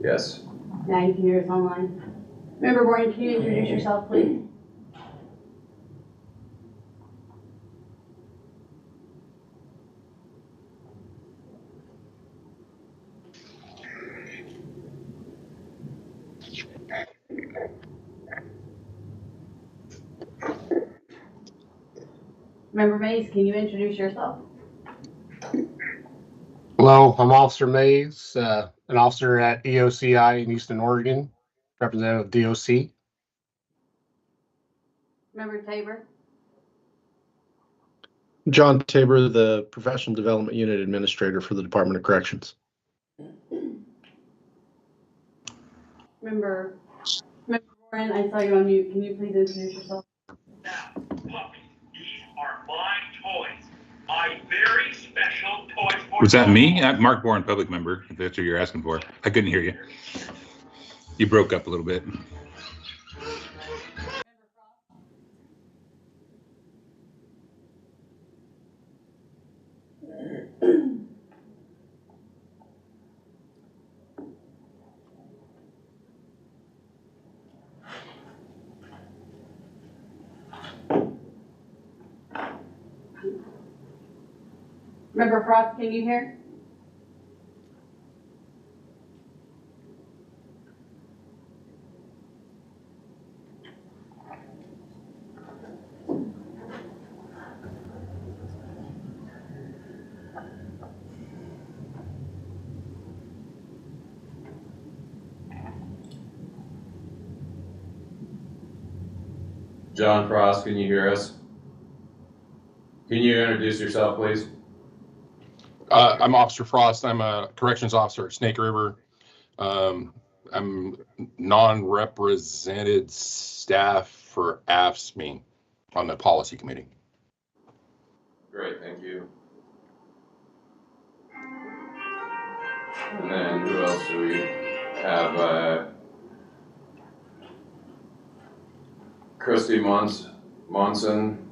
Yes. Now you can hear us online. Member Bourne, can you introduce yourself, please? Member Mays, can you introduce yourself? Hello, I'm Officer Mays, an officer at EOCI in Eastern Oregon, representative of DOC. Member Tabor? John Tabor, the Professional Development Unit Administrator for the Department of Corrections. Member Bourne, I saw you on mute. Can you please introduce yourself? Puppy, these are my toys. My very special toys for Was that me? I'm Mark Bourne, public member, if that's what you're asking for. I couldn't hear you. You broke up a little bit. Member Frost, can you hear? John Frost, can you hear us? Can you introduce yourself, please? I'm Officer Frost. I'm a corrections officer at Snake River. I'm non-represented staff for AFSCME on the policy committee. Great, thank you. And then who else do we have? Christy Monson.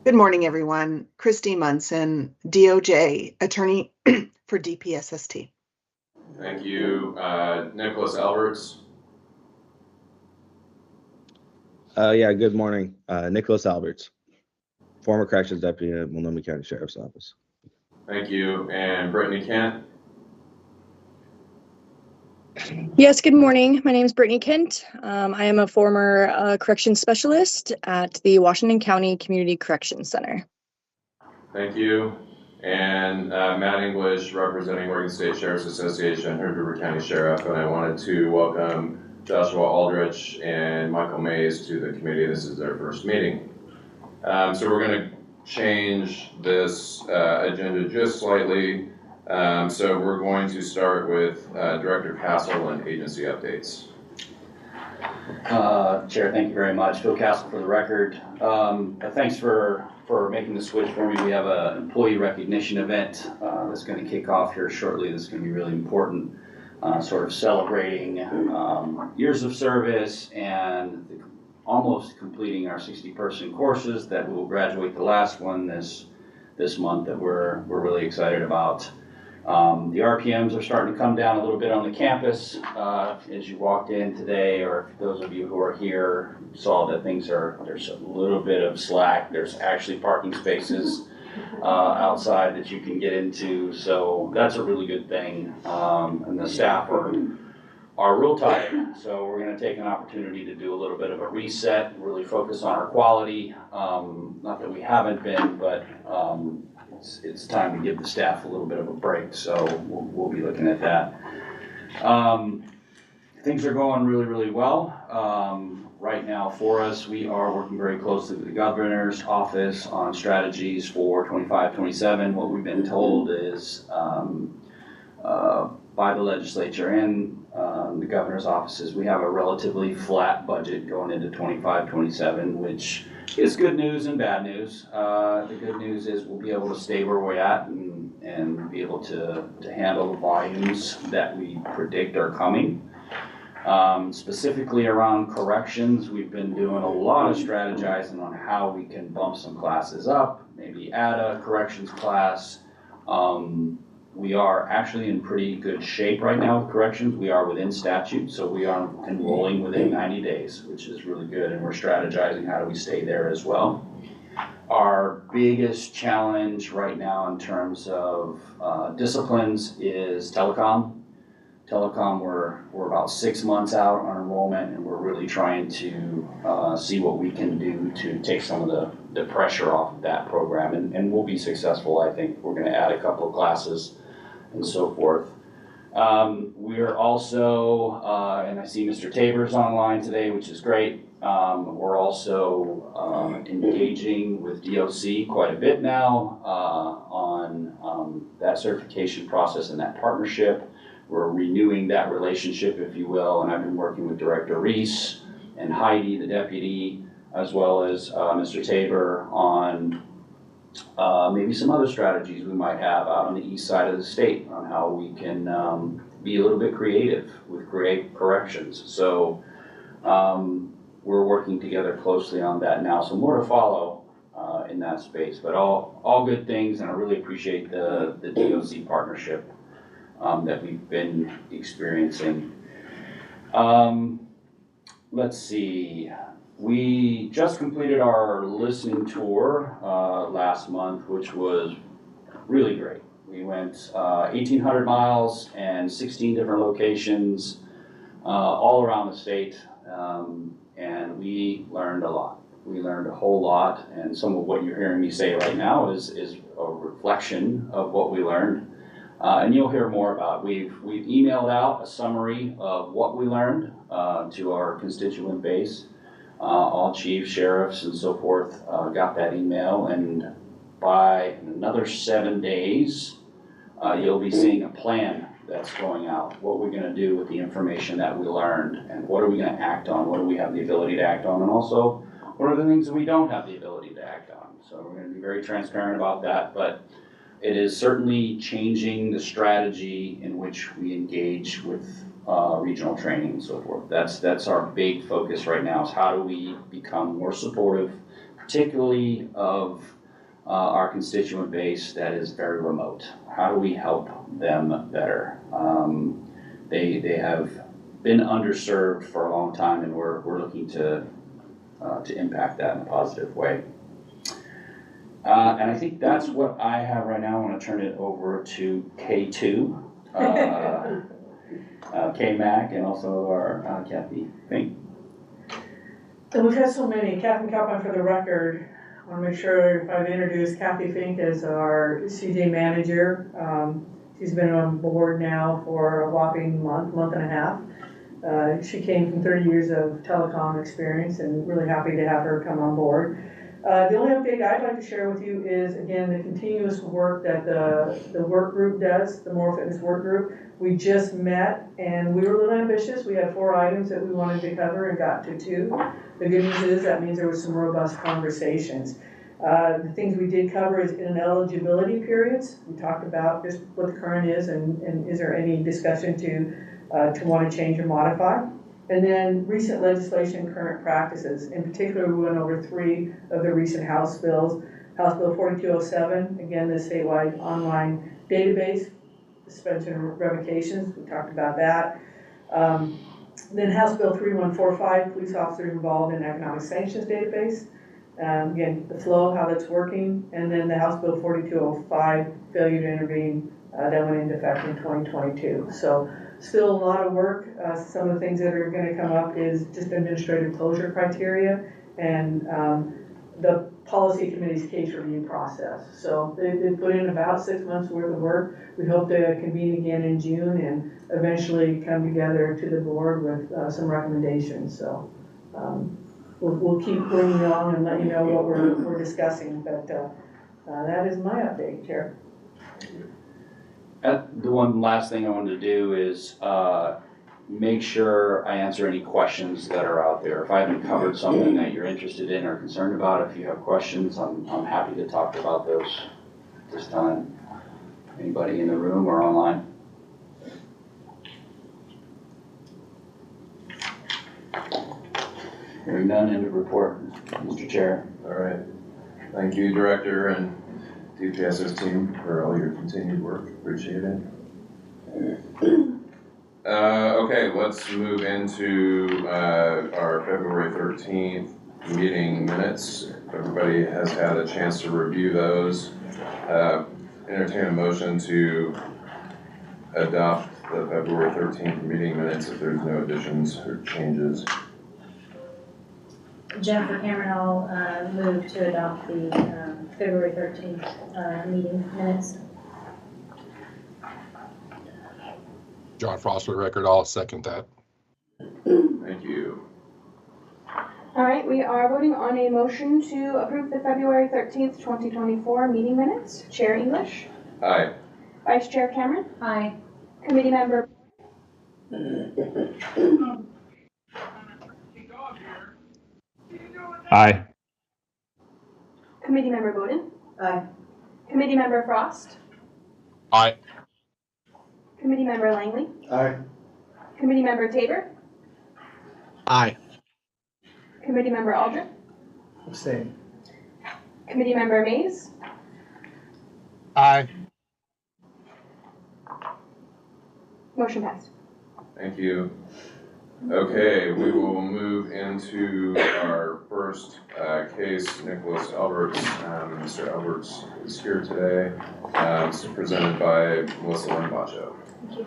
Good morning, everyone. Christy Munson, DOJ, attorney for DPSST. Thank you. Nicholas Alberts. Yeah, good morning. Nicholas Alberts, former corrections deputy at Multnomah County Sheriff's Office. Thank you. And Brittany Kent. Yes, good morning. My name is Brittany Kent. I am a former corrections specialist at the Washington County Community Corrections Center. Thank you. And Matt English, representing Oregon State Sheriff's Association, Hood River County Sheriff. And I wanted to welcome Joshua Aldrich and Michael Mays to the committee. This is their first meeting. So we're going to change this agenda just slightly. So we're going to start with Director Castle and agency updates. Chair, thank you very much. Phil Castle for the record. Thanks for making the switch for me. We have an employee recognition event that's going to kick off here shortly. This is going to be really important, sort of celebrating years of service and almost completing our 60-person courses that we'll graduate the last one this month that we're really excited about. The RPMs are starting to come down a little bit on the campus. As you walked in today, or those of you who are here saw that there's a little bit of slack. There's actually parking spaces outside that you can get into, so that's a really good thing. And the staff are real tired, so we're going to take an opportunity to do a little bit of a reset, really focus on our quality. Not that we haven't been, but it's time to give the staff a little bit of a break, so we'll be looking at that. Things are going really, really well. Right now for us, we are working very closely with the governor's office on strategies for 25-27. What we've been told is by the legislature and the governor's offices, we have a relatively flat budget going into 25-27, which is good news and bad news. The good news is we'll be able to stay where we're at and be able to handle the volumes that we predict are coming. Specifically around corrections, we've been doing a lot of strategizing on how we can bump some classes up, maybe add a corrections class. We are actually in pretty good shape right now with corrections. We are within statute, so we are enrolling within 90 days, which is really good, and we're strategizing how do we stay there as well. Our biggest challenge right now in terms of disciplines is telecom. Telecom, we're about 6 months out on enrollment, and we're really trying to see what we can do to take some of the pressure off of that program, and we'll be successful. I think we're gonna add a couple of classes and so forth. We're also, and I see Mr. Tabor's online today, which is great. We're also engaging with DOC quite a bit now on that certification process and that partnership. We're renewing that relationship, if you will, and I've been working with Director Reese and Heidi, the deputy, as well as Mr. Tabor on maybe some other strategies we might have out on the east side of the state on how we can be a little bit creative with corrections. So we're working together closely on that now. So more to follow in that space, but all good things, and I really appreciate the DOC partnership that we've been experiencing. Let's see. We just completed our listening tour last month, which was really great. We went 1,800 miles and 16 different locations all around the state, and we learned a lot. We learned a whole lot, and some of what you're hearing me say right now is a reflection of what we learned. And you'll hear more about. We've emailed out a summary of what we learned to our constituent base. All chiefs, sheriffs, and so forth got that email, and by another 7 days, you'll be seeing a plan that's going out. What we're gonna do with the information that we learned, and what are we gonna act on, what do we have the ability to act on, and also, what are the things that we don't have the ability to act on. So we're gonna be very transparent about that, but it is certainly changing the strategy in which we engage with regional training and so forth. That's our big focus right now, is how do we become more supportive, particularly of our constituent base that is very remote. How do we help them better? They have been underserved for a long time, and we're looking to impact that in a positive way. And I think that's what I have right now. I want to turn it over to K2, K-Mac, and also our Kathy Fink. So we've had so many. Kathy Kaplan, for the record, I want to make sure if I've introduced Kathy Fink as our CJ manager. She's been on board now for a whopping month and a half. She came from 30 years of telecom experience, and really happy to have her come on board. The only update I'd like to share with you is, again, the continuous work that the work group does, the Moral Fitness Work Group. We just met, and we were a little ambitious. We had 4 items that we wanted to cover and got to 2. The good news is that means there was some robust conversations. The things we did cover is in eligibility periods. We talked about just what the current is, and is there any discussion to want to change or modify. And then recent legislation, current practices. In particular, we went over 3 of the recent House bills. House Bill 4207, again, the statewide online database, suspension and revocations, we talked about that. Then House Bill 3145, police officers involved in economic sanctions database. Again, the flow, how that's working. And then the House Bill 4205, failure to intervene, that went into effect in 2022. So still a lot of work. Some of the things that are going to come up is just administrative closure criteria and the policy committee's case review process. So they put in about 6 months worth of work. We hope to convene again in June and eventually come together to the board with some recommendations. So we'll keep bringing along and let you know what we're discussing. But that is my update, Chair. The one last thing I wanted to do is make sure I answer any questions that are out there. If I haven't covered something that you're interested in or concerned about, if you have questions, I'm happy to talk about those this time. Anybody in the room or online? Hearing none, end of report, Mr. Chair. All right. Thank you, Director, and DPSS team for all your continued work. Appreciate it. Okay, let's move into our February 13th meeting minutes. Everybody has had a chance to review those. Entertain a motion to adopt the February 13th meeting minutes if there's no additions or changes. Jennifer Cameron, I'll move to adopt the February 13th meeting minutes. John Frost for the record, I'll second that. Thank you. All right, we are voting on a motion to approve the February 13th, 2024 meeting minutes. Chair English. Aye. Vice Chair Cameron. Aye. Committee Member. Aye. Committee Member Bowden. Aye. Committee Member Frost. Aye. Committee Member Langley. Aye. Committee Member Tabor. Aye. Committee Member Aldrich. Abstain. Committee Member Mays. Aye. Motion passed. Thank you. Okay, we will move into our first case, Nicholas Alberts. Mr. Alberts is here today. It's presented by Melissa Limbacho. Thank you.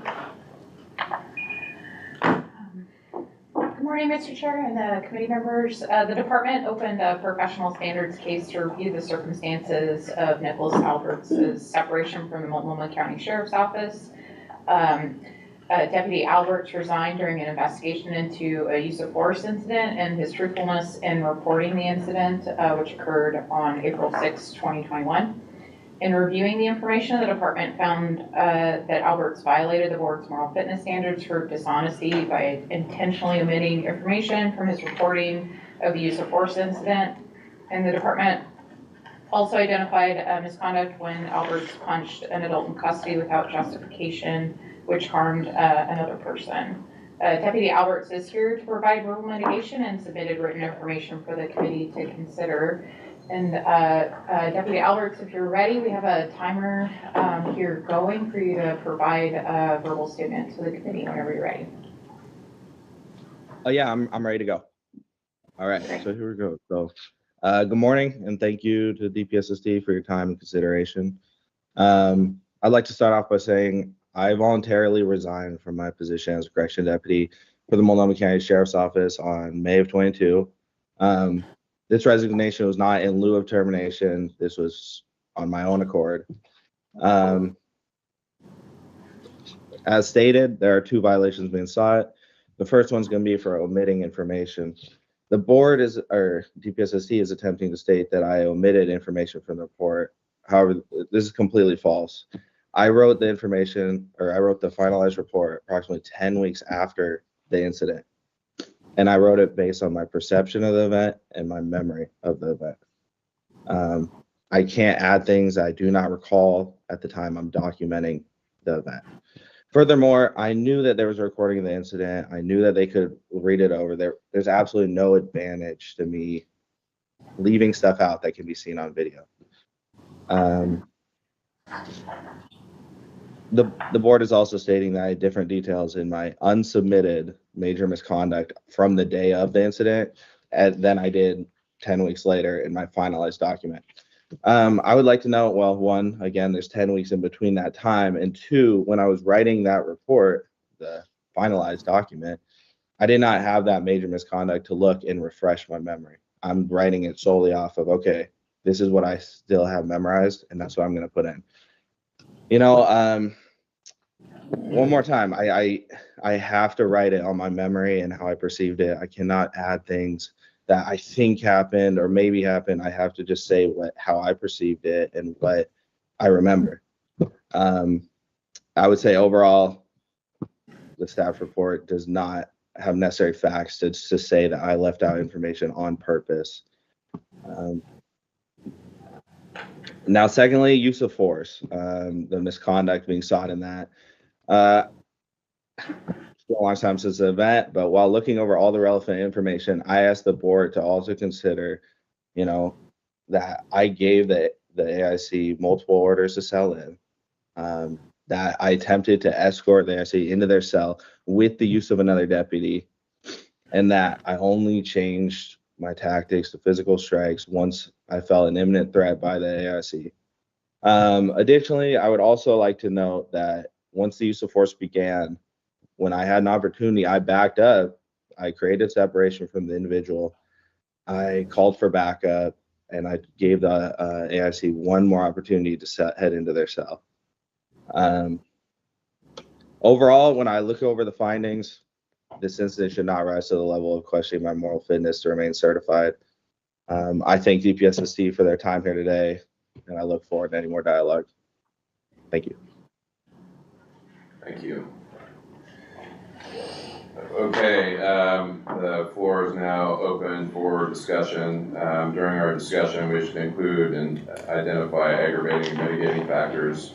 Good morning, Mr. Chair and the committee members. The department opened a professional standards case to review the circumstances of Nicholas Alberts' separation from the Multnomah County Sheriff's Office. Deputy Alberts resigned during an investigation into a use of force incident, and his truthfulness in reporting the incident, which occurred on April 6, 2021. In reviewing the information, the department found that Alberts violated the board's moral fitness standards for dishonesty by intentionally omitting information from his reporting of the use of force incident. And the department also identified misconduct when Alberts punched an adult in custody without justification, which harmed another person. Deputy Alberts is here to provide verbal mitigation and submitted written information for the committee to consider. And Deputy Alberts, if you're ready, we have a timer here going for you to provide a verbal statement to the committee whenever you're ready. Oh yeah, I'm ready to go. All right, so here we go. So good morning and thank you to DPSSD for your time and consideration. I'd like to start off by saying I voluntarily resigned from my position as a correction deputy for the Multnomah County Sheriff's Office on May of 22. This resignation was not in lieu of termination. This was on my own accord. As stated, there are 2 violations being sought. The first one's going to be for omitting information. The board or DPSSD is attempting to state that I omitted information from the report. However, this is completely false. I wrote the information, or I wrote the finalized report approximately 10 weeks after the incident. And I wrote it based on my perception of the event and my memory of the event. I can't add things I do not recall at the time I'm documenting the event. Furthermore, I knew that there was a recording of the incident. I knew that they could read it over. There's absolutely no advantage to me leaving stuff out that can be seen on video. The board is also stating that I had different details in my unsubmitted major misconduct from the day of the incident than I did 10 weeks later in my finalized document. I would like to know, well, 1, again, there's 10 weeks in between that time, and 2, when I was writing that report, the finalized document, I did not have that major misconduct to look and refresh my memory. I'm writing it solely off of, okay, this is what I still have memorized, and that's what I'm going to put in. You know, one more time, I have to write it on my memory and how I perceived it. I cannot add things that I think happened or maybe happened. I have to just say how I perceived it and what I remember. I would say overall, the staff report does not have necessary facts to say that I left out information on purpose. Now, secondly, use of force, the misconduct being sought in that. It's been a long time since the event, but while looking over all the relevant information, I asked the board to also consider, you know, that I gave the the AIC multiple orders to sell in, that I attempted to escort the AIC into their cell with the use of another deputy, and that I only changed my tactics to physical strikes once I felt an imminent threat by the AIC. Additionally, I would also like to note that once the use of force began, when I had an opportunity, I backed up. I created separation from the individual. I called for backup, and I gave the AIC one more opportunity to head into their cell. Overall, when I look over the findings, this incident should not rise to the level of questioning my moral fitness to remain certified. I thank DPSST for their time here today, and I look forward to any more dialogue. Thank you. Thank you. Okay, the floor is now open for discussion. During our discussion, we should include and identify aggravating and mitigating factors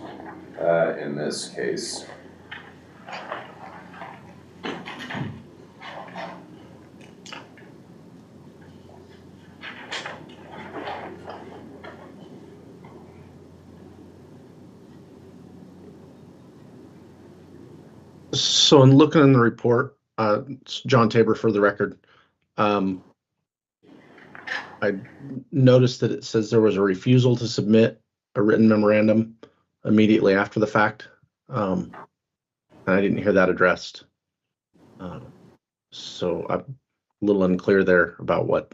in this case. So in looking in the report, it's John Tabor for the record. I noticed that it says there was a refusal to submit a written memorandum immediately after the fact. And I didn't hear that addressed. So I'm a little unclear there about what.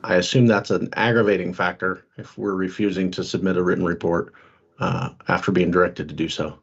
I assume that's an aggravating factor if we're refusing to submit a written report after being directed to do so.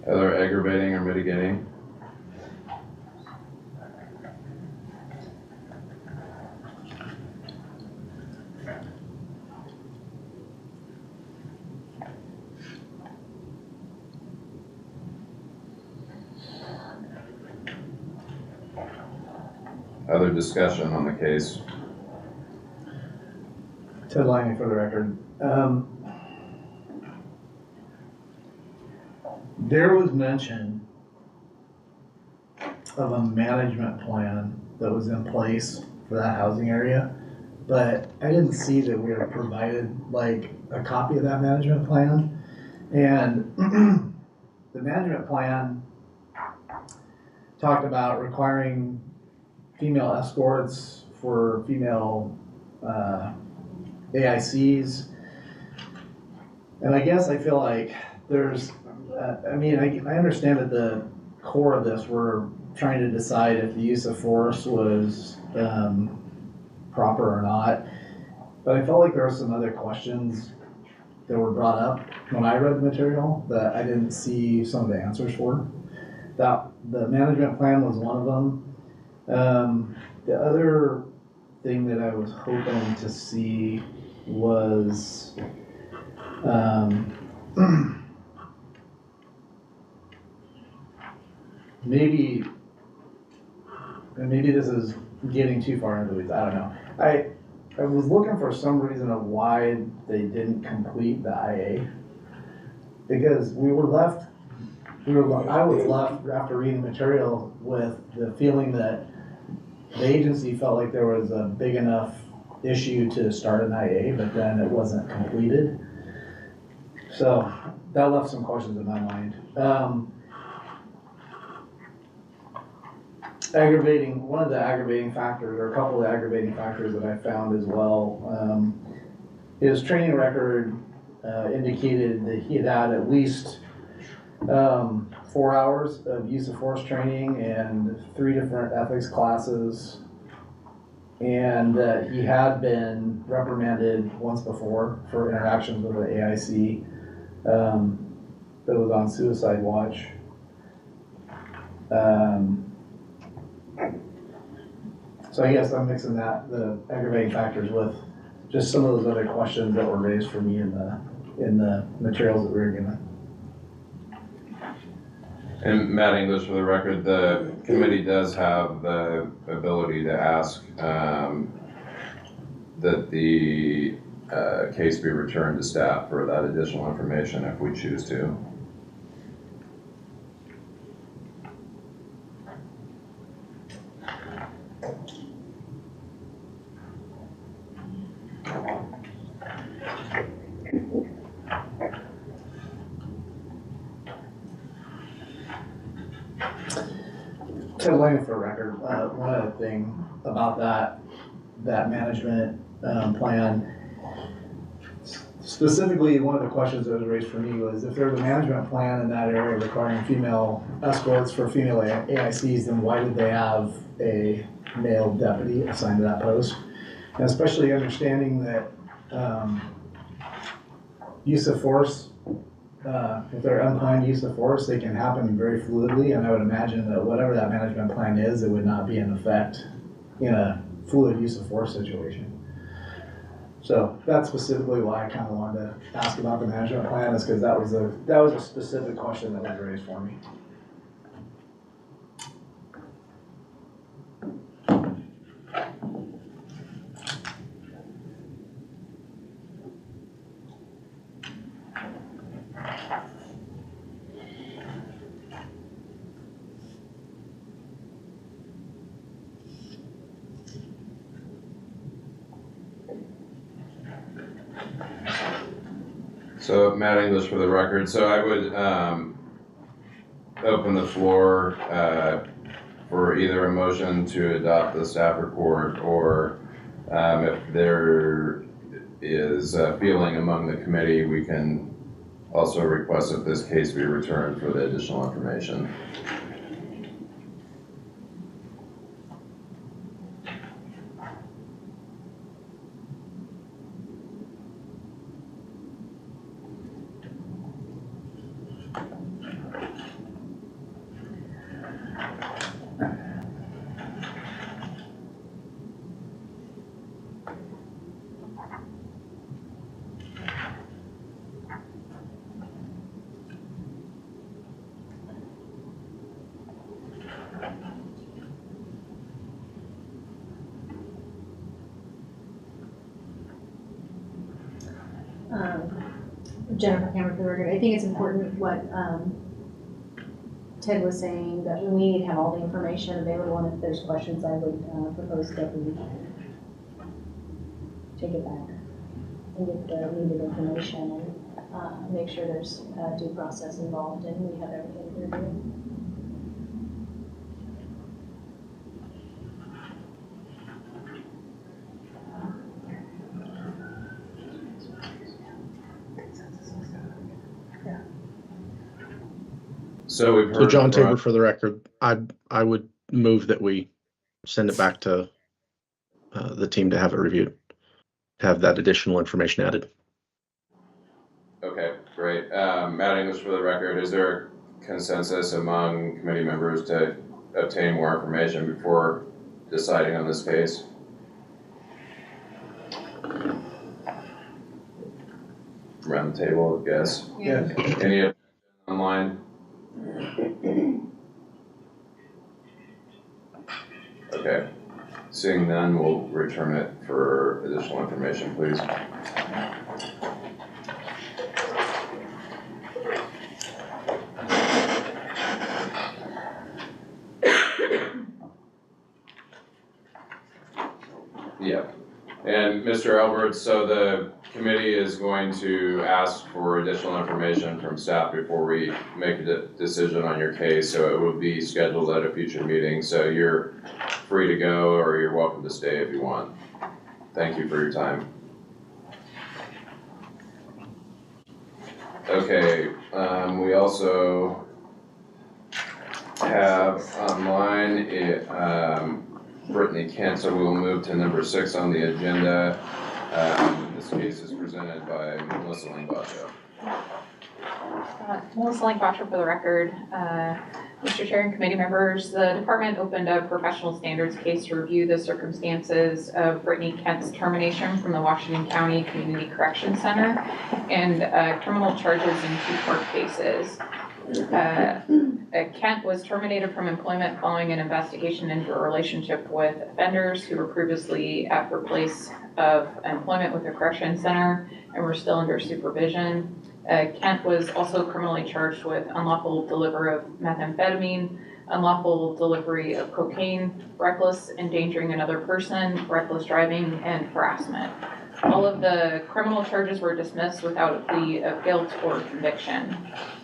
Other aggravating or mitigating? Other discussion on the case? Ted Lange for the record. There was mention of a management plan that was in place for that housing area, but I didn't see that we were provided like a copy of that management plan. And the management plan talked about requiring female escorts for female AICs. And I guess I feel like there's, I understand that the core of this, we're trying to decide if the use of force was proper or not. But I felt like there were some other questions that were brought up when I read the material that I didn't see some of the answers for. That the management plan was one of them. The other thing that I was hoping to see was maybe this is getting too far into the weeds, I don't know. I was looking for some reason of why they didn't complete the IA. Because I was left after reading the material with the feeling that the agency felt like there was a big enough issue to start an IA, but then it wasn't completed. So that left some questions in my mind. One of the aggravating factors, or a couple of aggravating factors that I found as well, his training record indicated that he had had at least 4 hours of use of force training and 3 different ethics classes, and that he had been reprimanded once before for interactions with the AIC that was on suicide watch. So I guess I'm mixing the aggravating factors with just some of those other questions that were raised for me in the materials that we were given. And Matt English, for the record, the committee does have the ability to ask that the case be returned to staff for that additional information if we choose to. Ted Lang, for record, one other thing about that management plan. Specifically, one of the questions that was raised for me was if there's a management plan in that area requiring female escorts for female AICs, then why did they have a male deputy assigned to that post? And especially understanding that use of force, if they're unplanned use of force, they can happen very fluidly, and I would imagine that whatever that management plan is, it would not be in effect in a fluid use of force situation. So that's specifically why I kind of wanted to ask about the management plan, is because that was a specific question that was raised for me. So Matt English, for the record. So I would open the floor for either a motion to adopt the staff report, or if there is a feeling among the committee, we can also request that this case be returned for the additional information. Jennifer Cameron for the record. I think it's important what Ted was saying, that we need to have all the information available, and if there's questions, I would propose that we take it back and get the needed information and make sure there's due process involved and we have everything we're doing. So we've heard. So John Tabor, for the record, I would move that we send it back to the team to have it reviewed, have that additional information added. Okay, great. Matt English, for the record, is there consensus among committee members to obtain more information before deciding on this case? Around the table, I guess. Yes. Any online? Okay. Seeing none, we'll return it for additional information, please. Yeah. And Mr. Alberts, so the committee is going to ask for additional information from staff before we make a decision on your case, so it will be scheduled at a future meeting, so you're free to go, or you're welcome to stay if you want. Thank you for your time. Okay, we also have online, Brittany Kent, so we will move to number 6 on the agenda. This case is presented by Melissa Langbacho. Melissa Langbacho for the record. Mr. Chair and committee members, the department opened a professional standards case to review the circumstances of Brittany Kent's termination from the Washington County Community Correction Center and criminal charges in 2 court cases. Kent was terminated from employment following an investigation into a relationship with offenders who were previously at her place of employment with the correction center and were still under supervision. Kent was also criminally charged with unlawful delivery of methamphetamine, unlawful delivery of cocaine, reckless endangering another person, reckless driving, and harassment. All of the criminal charges were dismissed without a plea of guilt or conviction.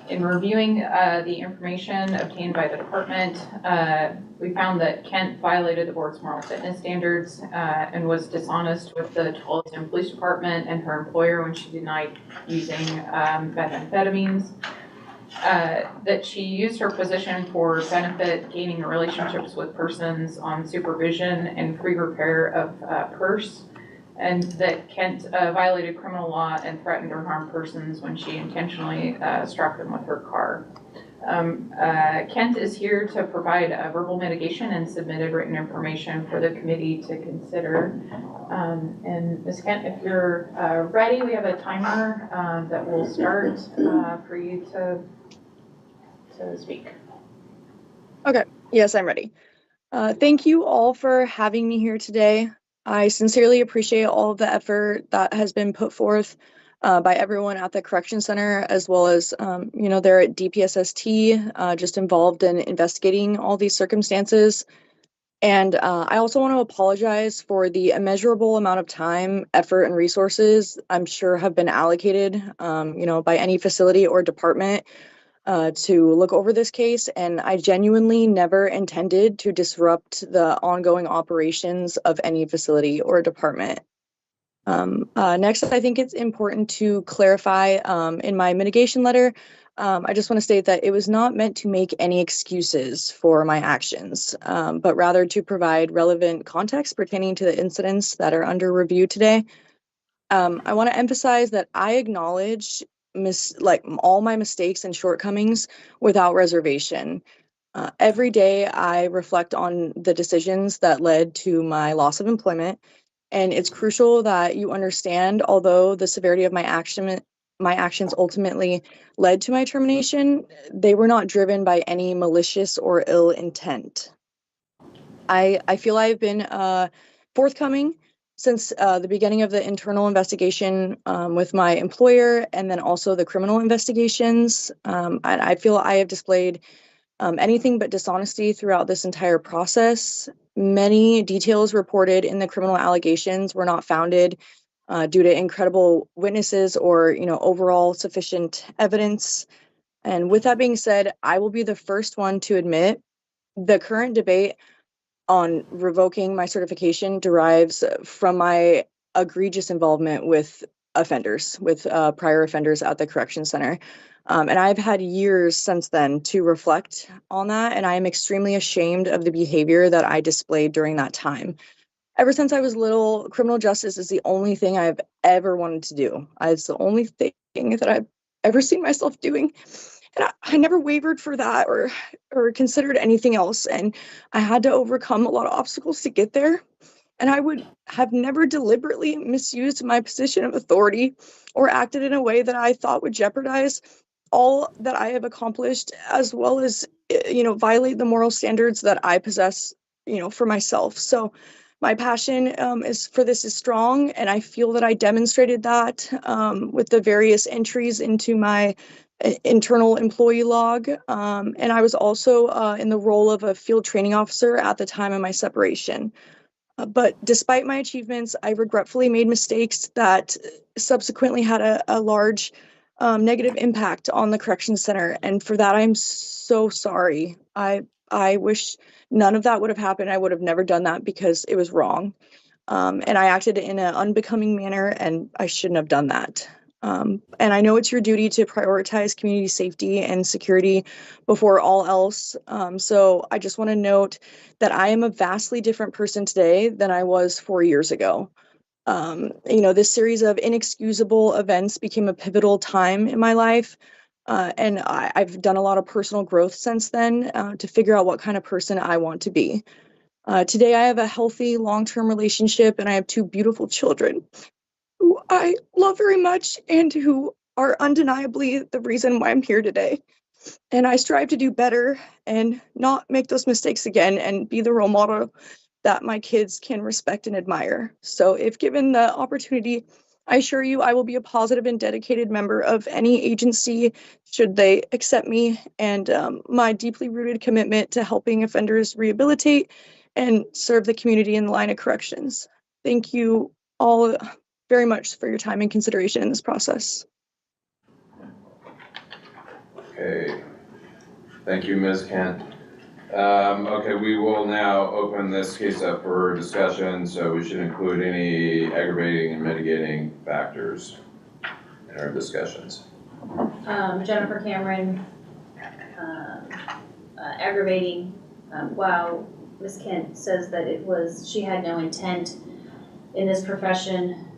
In reviewing the information obtained by the department, we found that Kent violated the board's moral fitness standards and was dishonest with the Tualatin Police Department and her employer when she denied using methamphetamines. That she used her position for benefit, gaining relationships with persons on supervision and free repair of purse, and that Kent violated criminal law and threatened or harmed persons when she intentionally struck them with her car. Kent is here to provide a verbal mitigation and submitted written information for the committee to consider. And Ms. Kent, if you're ready, we have a timer that will start for you to speak. Okay, yes, I'm ready. Thank you all for having me here today. I sincerely appreciate all of the effort that has been put forth by everyone at the Correction Center, as well as, they're at DPSST, just involved in investigating all these circumstances. And I also want to apologize for the immeasurable amount of time, effort, and resources I'm sure have been allocated, by any facility or department to look over this case, and I genuinely never intended to disrupt the ongoing operations of any facility or department. Next, I think it's important to clarify in my mitigation letter, I just want to state that it was not meant to make any excuses for my actions, but rather to provide relevant context pertaining to the incidents that are under review today. I want to emphasize that I acknowledge all my mistakes and shortcomings without reservation. Every day I reflect on the decisions that led to my loss of employment, and it's crucial that you understand, although the severity of my actions ultimately led to my termination, they were not driven by any malicious or ill intent. I feel I've been forthcoming since the beginning of the internal investigation with my employer, and then also the criminal investigations. I feel I have displayed anything but dishonesty throughout this entire process. Many details reported in the criminal allegations were not founded due to incredible witnesses or, overall sufficient evidence. And with that being said, I will be the first one to admit the current debate on revoking my certification derives from my egregious involvement with offenders, with prior offenders at the correction center. And I've had years since then to reflect on that, and I am extremely ashamed of the behavior that I displayed during that time. Ever since I was little, criminal justice is the only thing I've ever wanted to do. It's the only thing that I've ever seen myself doing. And I never wavered for that or considered anything else. And I had to overcome a lot of obstacles to get there. And I would have never deliberately misused my position of authority or acted in a way that I thought would jeopardize all that I have accomplished, as well as, violate the moral standards that I possess, for myself. So my passion is strong, and I feel that I demonstrated that with the various entries into my internal employee log. And I was also in the role of a field training officer at the time of my separation. But despite my achievements, I regretfully made mistakes that subsequently had a large negative impact on the correction center. And for that, I'm so sorry. I wish none of that would have happened. I would have never done that because it was wrong. And I acted in an unbecoming manner, and I shouldn't have done that. And I know it's your duty to prioritize community safety and security before all else. So I just want to note that I am a vastly different person today than I was 4 years ago. This series of inexcusable events became a pivotal time in my life. And I've done a lot of personal growth since then to figure out what kind of person I want to be. Today, I have a healthy long-term relationship and I have 2 beautiful children who I love very much and who are undeniably the reason why I'm here today. And I strive to do better and not make those mistakes again and be the role model that my kids can respect and admire. So if given the opportunity, I assure you I will be a positive and dedicated member of any agency should they accept me, and my deeply rooted commitment to helping offenders rehabilitate and serve the community in the line of corrections. Thank you all very much for your time and consideration in this process. Okay, thank you, Ms. Kent. Okay, we will now open this case up for discussion, so we should include any aggravating and mitigating factors in our discussions. Jennifer Cameron, aggravating, while Ms. Kent says that she had no intent in this profession,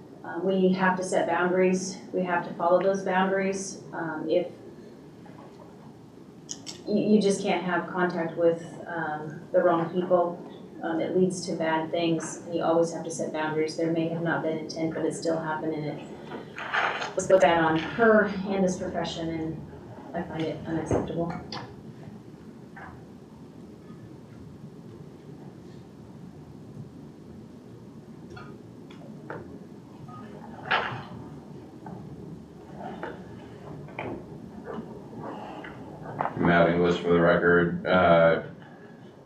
we have to set boundaries. We have to follow those boundaries. If you just can't have contact with the wrong people, it leads to bad things. You always have to set boundaries. There may have not been intent, but it still happened, and it was looked bad on her and this profession, and I find it unacceptable. Matt English for the record.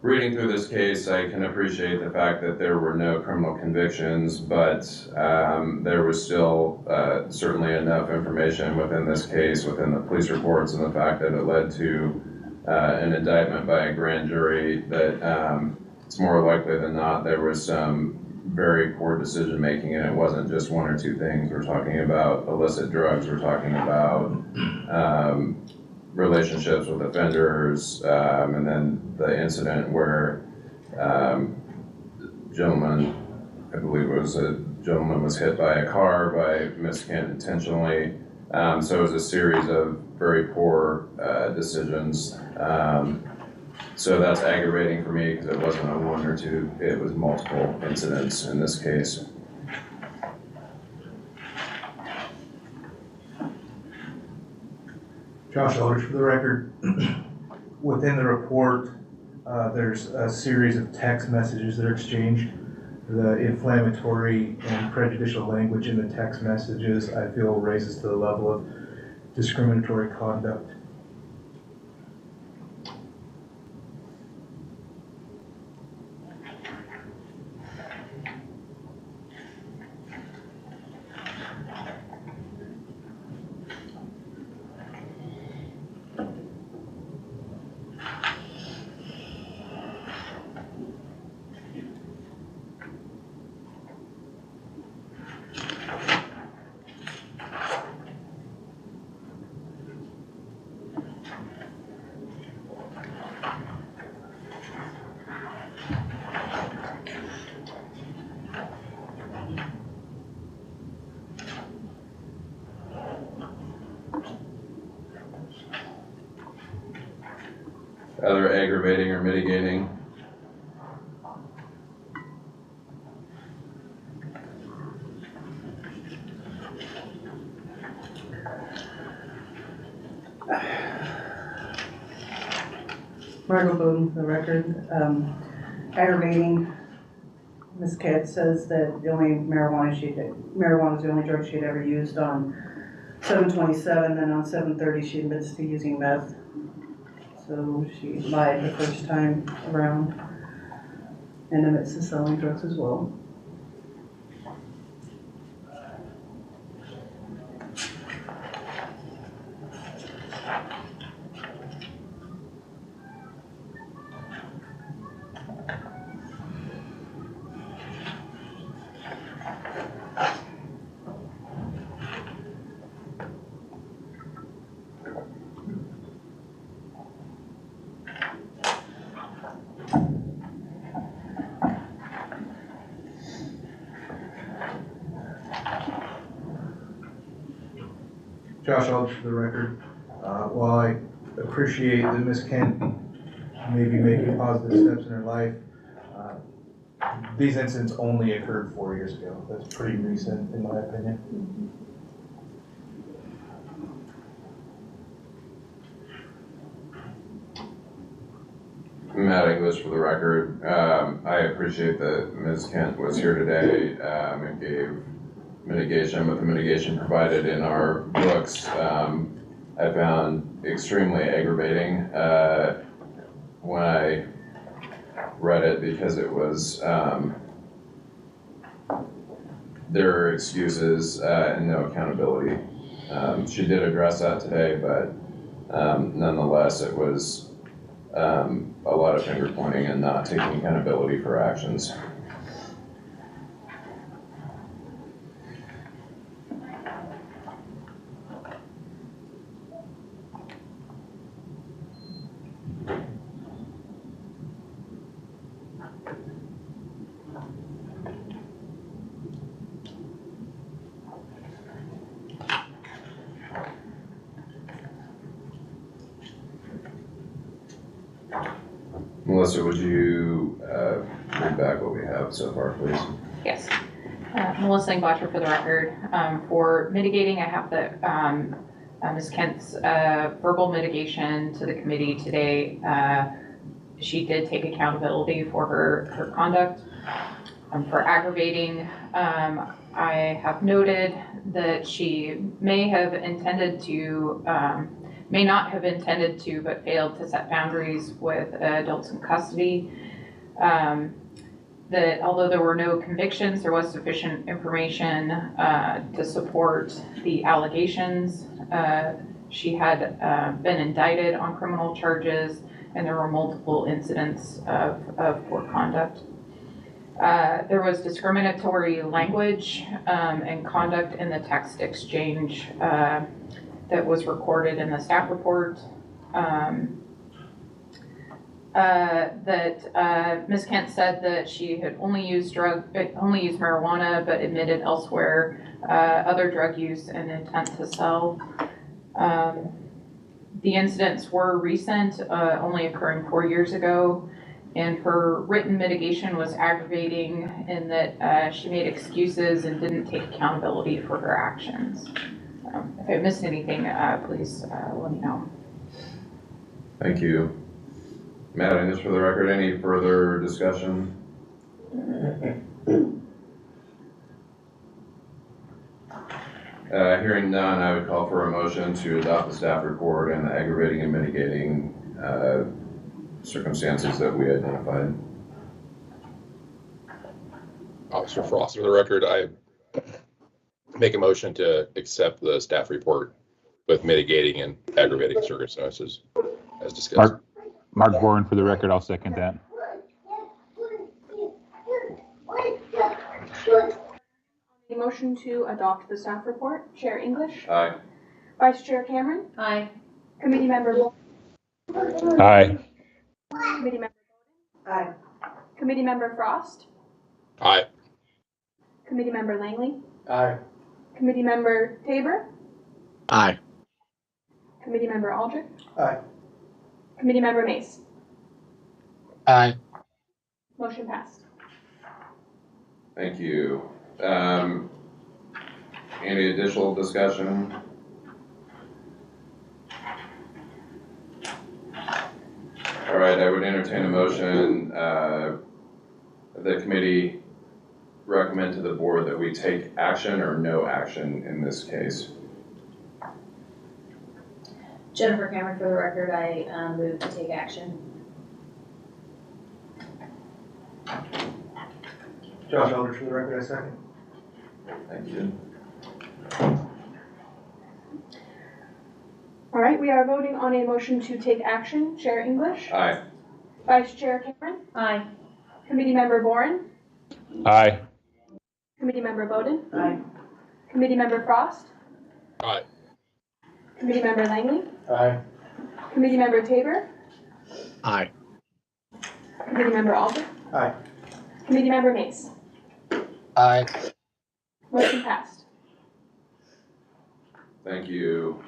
Reading through this case, I can appreciate the fact that there were no criminal convictions, but there was still certainly enough information within this case, within the police reports, and the fact that it led to an indictment by a grand jury, that it's more likely than not there was some very poor decision making, and it wasn't just 1 or 2 things. We're talking about illicit drugs, we're talking about relationships with offenders, and then the incident where gentleman, I believe it was a gentleman, was hit by a car by Ms. Kent intentionally. So it was a series of very poor decisions. So that's aggravating for me because it wasn't a 1 or 2, it was multiple incidents in this case. Josh Eldridge for the record. Within the report, there's a series of text messages that are exchanged. The inflammatory and prejudicial language in the text messages, I feel, raises to the level of discriminatory conduct. Other aggravating or mitigating? Margot Bowden, for the record. Aggravating, Ms. Kent says that the only marijuana is the only drug she had ever used on 7/27, and on 7/30 she admits to using meth. So she lied the first time around and admits to selling drugs as well. Josh Aldridge for the record. While I appreciate that Ms. Kent may be making positive steps in her life, these incidents only occurred 4 years ago. That's pretty recent, in my opinion. Matt English for the record. I appreciate that Ms. Kent was here today and gave mitigation with the mitigation provided in our books. I found extremely aggravating when I read it because it was there are excuses and no accountability. She did address that today, but nonetheless, it was a lot of finger pointing and not taking accountability for actions. Melissa, would you read back what we have so far, please? Yes. Melissa Engbotcher for the record. For mitigating, I have the Ms. Kent's verbal mitigation to the committee today. She did take accountability for her conduct. For aggravating, I have noted that she may have intended to may not have intended to, but failed to set boundaries with adults in custody. That although there were no convictions, there was sufficient information to support the allegations. She had been indicted on criminal charges, and there were multiple incidents of poor conduct. There was discriminatory language and conduct in the text exchange that was recorded in the staff report. That Ms. Kent said that she had only used marijuana, but admitted elsewhere other drug use and intent to sell. The incidents were recent, only occurring 4 years ago, and her written mitigation was aggravating in that she made excuses and didn't take accountability for her actions. If I missed anything, please let me know. Thank you. Matt, and just for the record, any further discussion? Hearing none, I would call for a motion to adopt the staff report and the aggravating and mitigating circumstances that we identified. Officer Frost, for the record, I make a motion to accept the staff report with mitigating and aggravating circumstances as discussed. Mark Bourne, for the record, I'll second that. A motion to adopt the staff report. Chair English. Aye. Vice Chair Cameron. Aye. Committee Member Bull. Aye. Committee Member Bowden. Aye. Committee Member Frost. Aye. Committee Member Langley. Aye. Committee Member Tabor. Aye. Committee Member Aldrich. Aye. Committee Member Mace. Aye. Motion passed. Thank you. Any additional discussion? All right, I would entertain a motion. The committee recommend to the board that we take action or no action in this case. Jennifer Cameron, for the record, I move to take action. Josh Aldridge for the record, I second. Thank you. All right, we are voting on a motion to take action. Chair English. Aye. Vice Chair Cameron. Aye. Committee Member Boren. Aye. Committee Member Bowden. Aye. Committee Member Frost. Aye. Committee Member Langley. Aye. Committee Member Tabor. Aye. Committee Member Aldrich. Aye. Committee Member Mace. Aye. Motion passed. Thank you.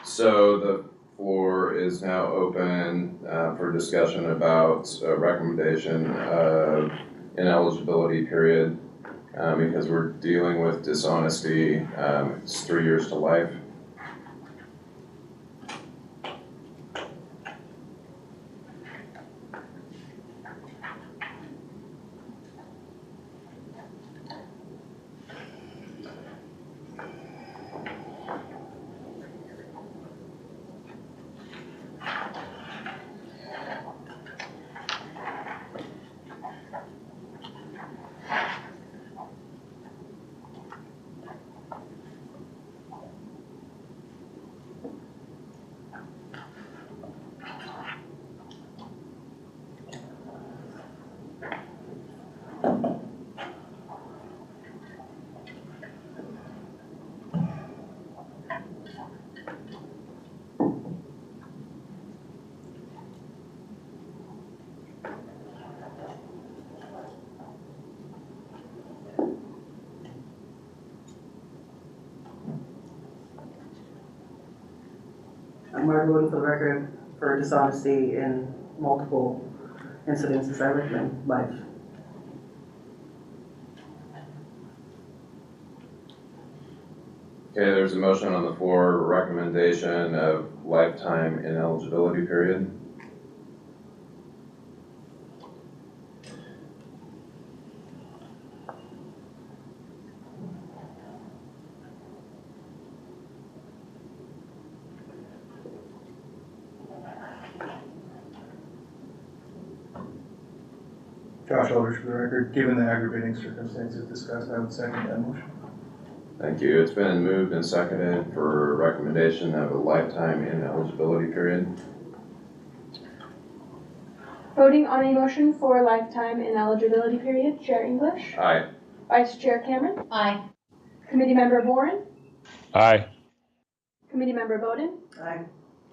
So the floor is now open for discussion about a recommendation of ineligibility period because we're dealing with dishonesty. It's 3 years to life. I'm Mark Wood for the record for dishonesty in multiple incidences. I recommend life. Okay, there's a motion on the floor, recommendation of lifetime ineligibility period. Josh Aldridge for the record. Given the aggravating circumstances discussed, I would second that motion. Thank you. It's been moved and seconded for recommendation of a lifetime ineligibility period. Voting on a motion for lifetime ineligibility period, Chair English. Aye. Vice Chair Cameron. Aye. Committee Member Boren. Aye. Committee Member Bowden. Aye.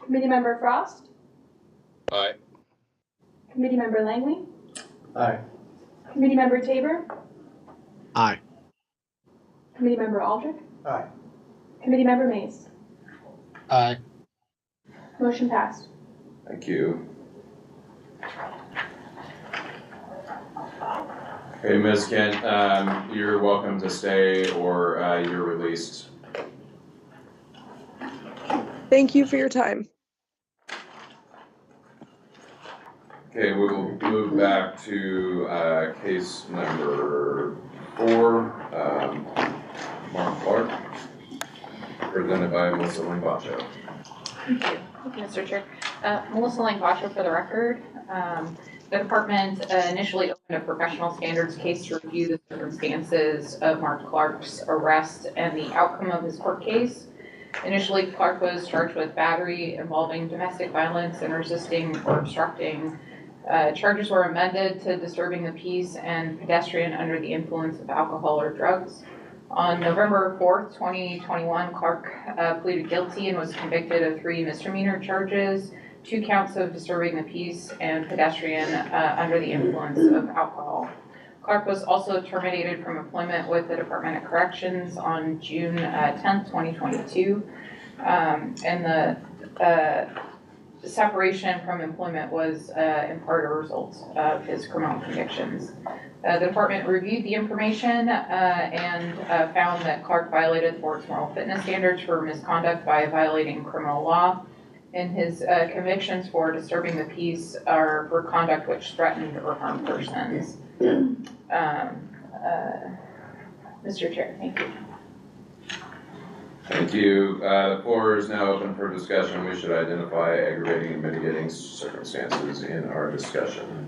Committee Member Frost. Aye. Committee Member Langley. Aye. Committee Member Tabor. Aye. Committee Member Aldrich. Aye. Committee Member Mays. Aye. Motion passed. Thank you. Okay, Ms. Kent, you're welcome to stay or you're released. Thank you for your time. Okay, we will move back to case number 4, Mark Clark, presented by Melissa Langbacho. Thank you. Thank you, Mr. Chair. Melissa Langbacho for the record. The department initially opened a professional standards case to review the circumstances of Mark Clark's arrest and the outcome of his court case. Initially, Clark was charged with battery involving domestic violence and resisting or obstructing. Charges were amended to disturbing the peace and pedestrian under the influence of alcohol or drugs. On November 4th, 2021, Clark pleaded guilty and was convicted of 3 misdemeanor charges, 2 counts of disturbing the peace and pedestrian under the influence of alcohol. Clark was also terminated from employment with the Department of Corrections on June 10th, 2022. And the separation from employment was in part a result of his criminal convictions. The department reviewed the information and found that Clark violated the board's moral fitness standards for misconduct by violating criminal law. And his convictions for disturbing the peace are for conduct which threatened or harmed persons. Mr. Chair, thank you. Thank you. The floor is now open for discussion. We should identify aggravating and mitigating circumstances in our discussion.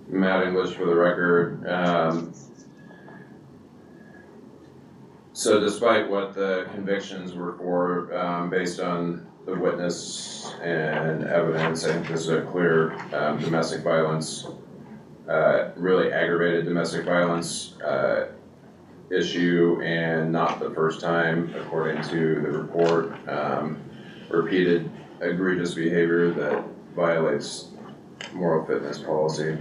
Matt English for the record. So despite what the convictions were for, based on the witness and evidence. I think this is a clear domestic violence, really aggravated domestic violence issue, and not the first time, according to the report. Repeated egregious behavior that violates moral fitness policy.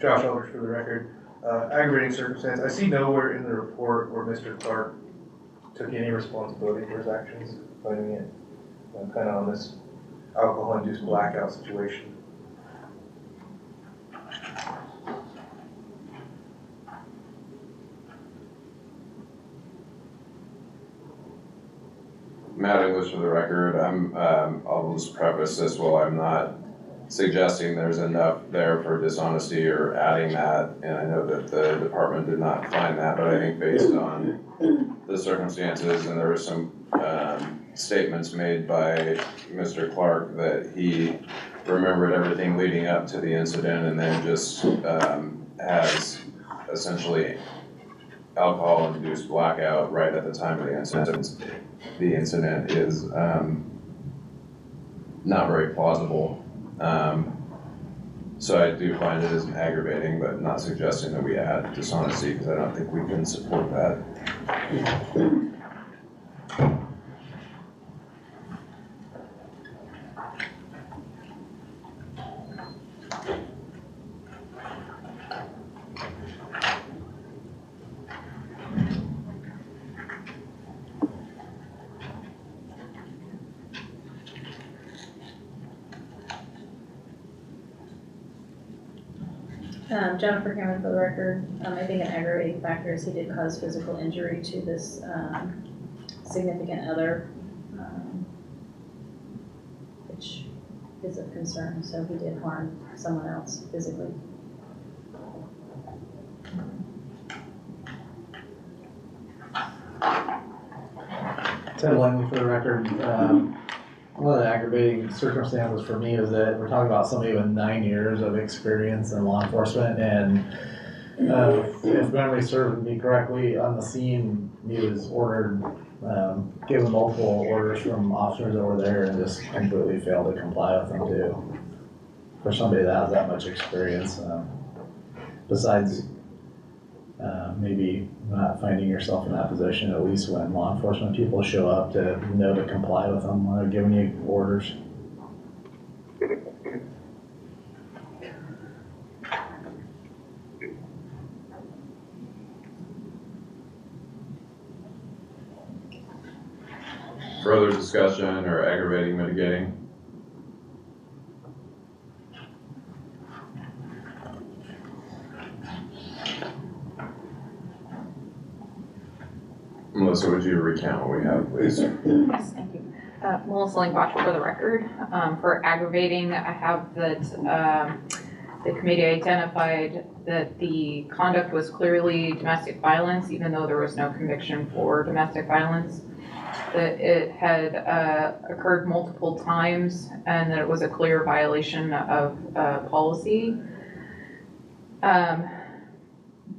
Josh Eldridge for the record. Aggravating circumstance, I see nowhere in the report where Mr. Clark took any responsibility for his actions, blaming it kind of on this alcohol-induced blackout situation. Matt English for the record. I'll just preface this, while I'm not suggesting there's enough there for dishonesty or adding that, and I know that the department did not find that, but I think based on the circumstances, and there were some statements made by Mr. Clark that he remembered everything leading up to the incident, and then just has essentially alcohol-induced blackout right at the time of the incident. The incident is not very plausible. So I do find it as aggravating, but not suggesting that we add dishonesty, because I don't think we can support that. Jennifer Cameron for the record. I think an aggravating factor is he did cause physical injury to this significant other, which is of concern. So he did harm someone else physically. Ted Langley for the record. One of the aggravating circumstances for me is that we're talking about somebody with 9 years of experience in law enforcement, and if memory serves me correctly, on the scene he was ordered, given multiple orders from officers that were there, and just completely failed to comply with them too. For somebody that has that much experience, besides maybe not finding yourself in that position, at least when law enforcement people show up, to know to comply with them when they're giving you orders. Further discussion or aggravating, mitigating? Melissa, would you recount what we have, please? Yes, thank you. Melissa Linkwatch for the record. For aggravating, I have that the committee identified that the conduct was clearly domestic violence, even though there was no conviction for domestic violence. That it had occurred multiple times, and that it was a clear violation of policy.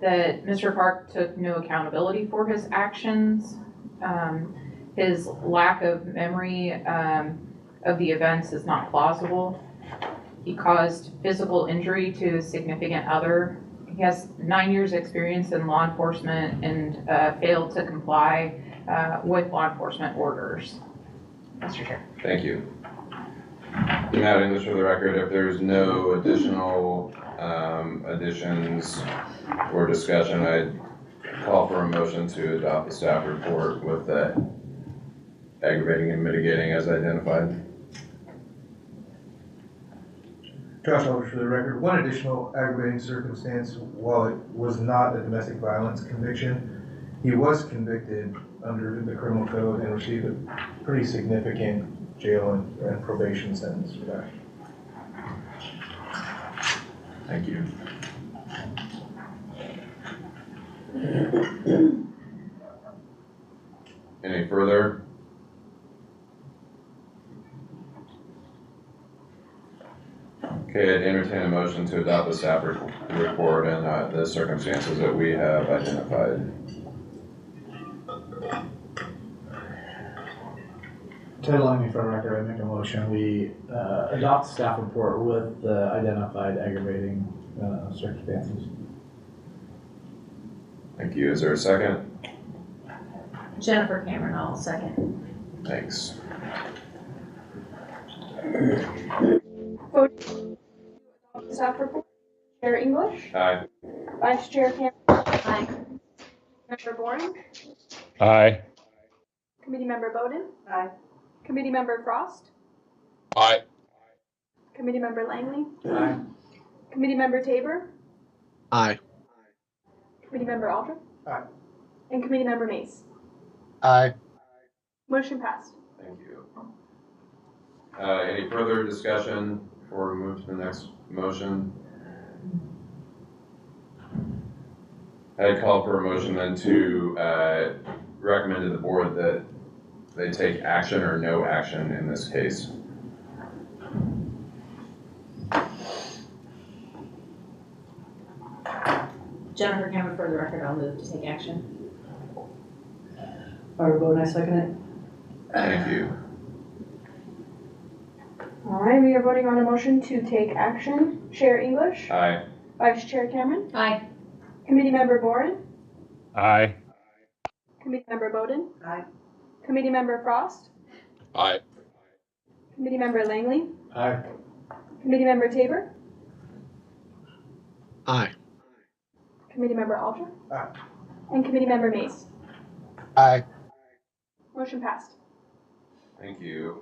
That Mr. Clark took no accountability for his actions. His lack of memory of the events is not plausible. He caused physical injury to a significant other. He has 9 years experience in law enforcement and failed to comply with law enforcement orders. Mr. Chair. Thank you. Matt English for the record. If there's no additional additions or discussion, I'd call for a motion to adopt the staff report with the aggravating and mitigating as identified. Josh Eldridge for the record. One additional aggravating circumstance, while it was not a domestic violence conviction, he was convicted under the criminal code and received a pretty significant jail and probation sentence for that. Thank you. Any further? Okay, I'd entertain a motion to adopt the staff report and the circumstances that we have identified. Titling me for the record, I make a motion, we adopt the staff report with the identified aggravating circumstances. Thank you. Is there a second? Jennifer Cameron, I'll second. Thanks. Vote staff report. Chair English. Aye. Vice Chair Cameron. Aye. Member Boring. Aye. Committee Member Bowden. Aye. Committee Member Frost. Aye. Committee Member Langley. Aye. Committee Member Tabor. Aye. Committee Member Aldrich. Aye. And Committee Member Mace. Aye. Motion passed. Thank you. Any further discussion before we move to the next motion? I'd call for a motion then to recommend to the board that they take action or no action in this case. Jennifer Cameron, for the record, I'll move to take action. Barbara Bowden, I second it. Thank you. All right, we are voting on a motion to take action. Chair English. Aye. Vice Chair Cameron. Aye. Committee Member Boren. Aye. Committee Member Bowden. Aye. Committee Member Frost. Aye. Committee Member Langley. Aye. Committee Member Tabor. Aye. Committee Member Aldrich. Aye. And Committee Member Mace. Aye. Motion passed. Thank you.